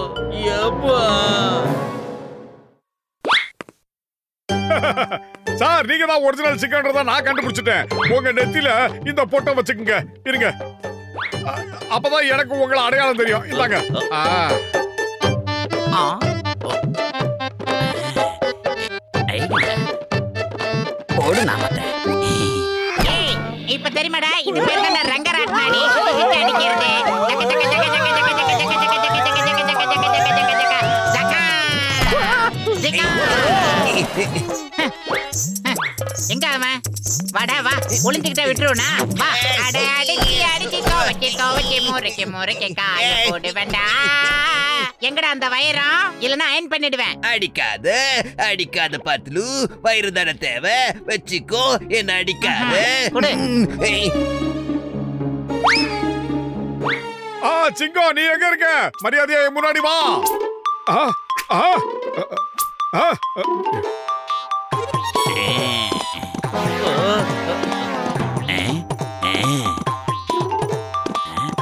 சார், நீங்க தான் ஒரிஜினல் சிக்கன்றத நான் கண்டுபிடிச்சிட்டேன். உங்க நெத்தில இந்த பொட்டை வச்சுக்கங்க. இருங்க, அப்பதான் எனக்கு உங்களை அடையாளம் தெரியும். இந்தாங்க. போடு நாமத்தை. இப்ப தெரியுமாடா, இது பேர் தான் ரங்கராட்னாடி. சுத்தி அடிக்கிறது. எங்க அவன்? வாடா வா ஒளிஞ்சுக்கிட்ட விட்டுருவனா வா அட அடிச்சி அடிச்சி துவைச்சி முறைக்கு காய போடு வேண்டா எங்கடா அந்த வயரம் இல்லனா அயன் பண்ணிடுவேன் அடிக்காத பத்லு வயிறு தானே தேவை வச்சுக்கோ என்ன அடிக்காத சிங்கம் நீ எங்க இருக்க மரியாதையா முன்னாடி வா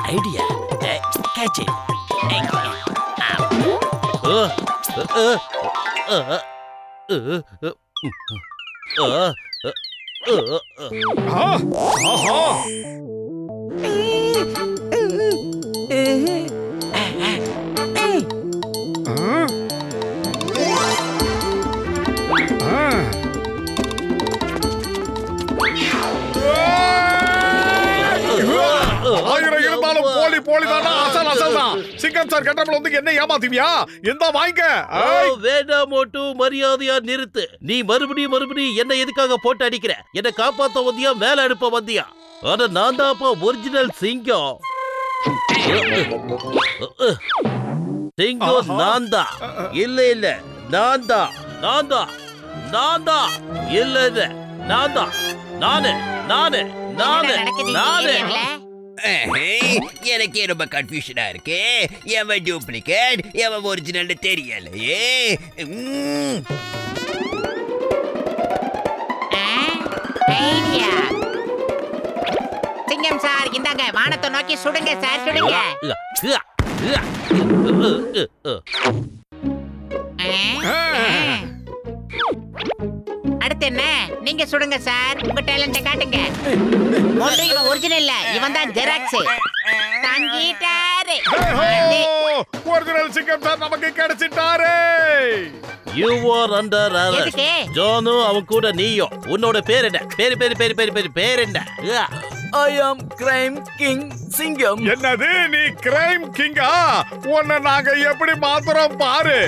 ஐடியா கேட்ச் இட் ஆயிரம் இருந்தாலும் போலி தானா அசல் தான் சிங்கம் சார் கட்டப்பல வந்து என்ன ஏமாத்துவியா எந்த வாங்க வேண்டாம் மோட்டு மரியாதையா நிறுத்து நீ மறுபடியும் என்ன எதுக்காக போட்டு அடிக்கிற என்ன காப்பாத்த வந்தியா மேல அனுப்ப வந்தியா ஆனா நான் தான்ப்பா ஒரிஜினல் சிங்கம் சிங்கம் நான் தான் இல்ல நான் தான் இல்ல நான் தான் நானு எனக்கே ரொம்ப கன்ஃபியூஷனா இருக்கு எவன் டூப்ளிகேட் எவன் ஒரிஜினல் தெரியலையே சிங்கம் சார் இந்தாங்க வானத்தை நோக்கி சுடுங்க சார் சுடுங்க அடுத்து என்ன நீங்க சுடுங்க சார் உங்க டேலண்ட காட்டுங்க மோட்டு இவன் ஒரிஜினல் இல்ல இவன் தான் ஜெராக்ஸ் தங்கிட்டாரு ஒரிஜினல் சிங்கம் சார் நமக்கு கிடைச்சிட்டாரு You are under arrest. Janu அவன் கூட நீயும் உன்னோட பேர் என்ன பேர் என்ன I am crime king சிங்கம் என்னது நீ கிரைம் கிங்கா உன்னை நாங்க எப்படி மாத்துறோம் பாரு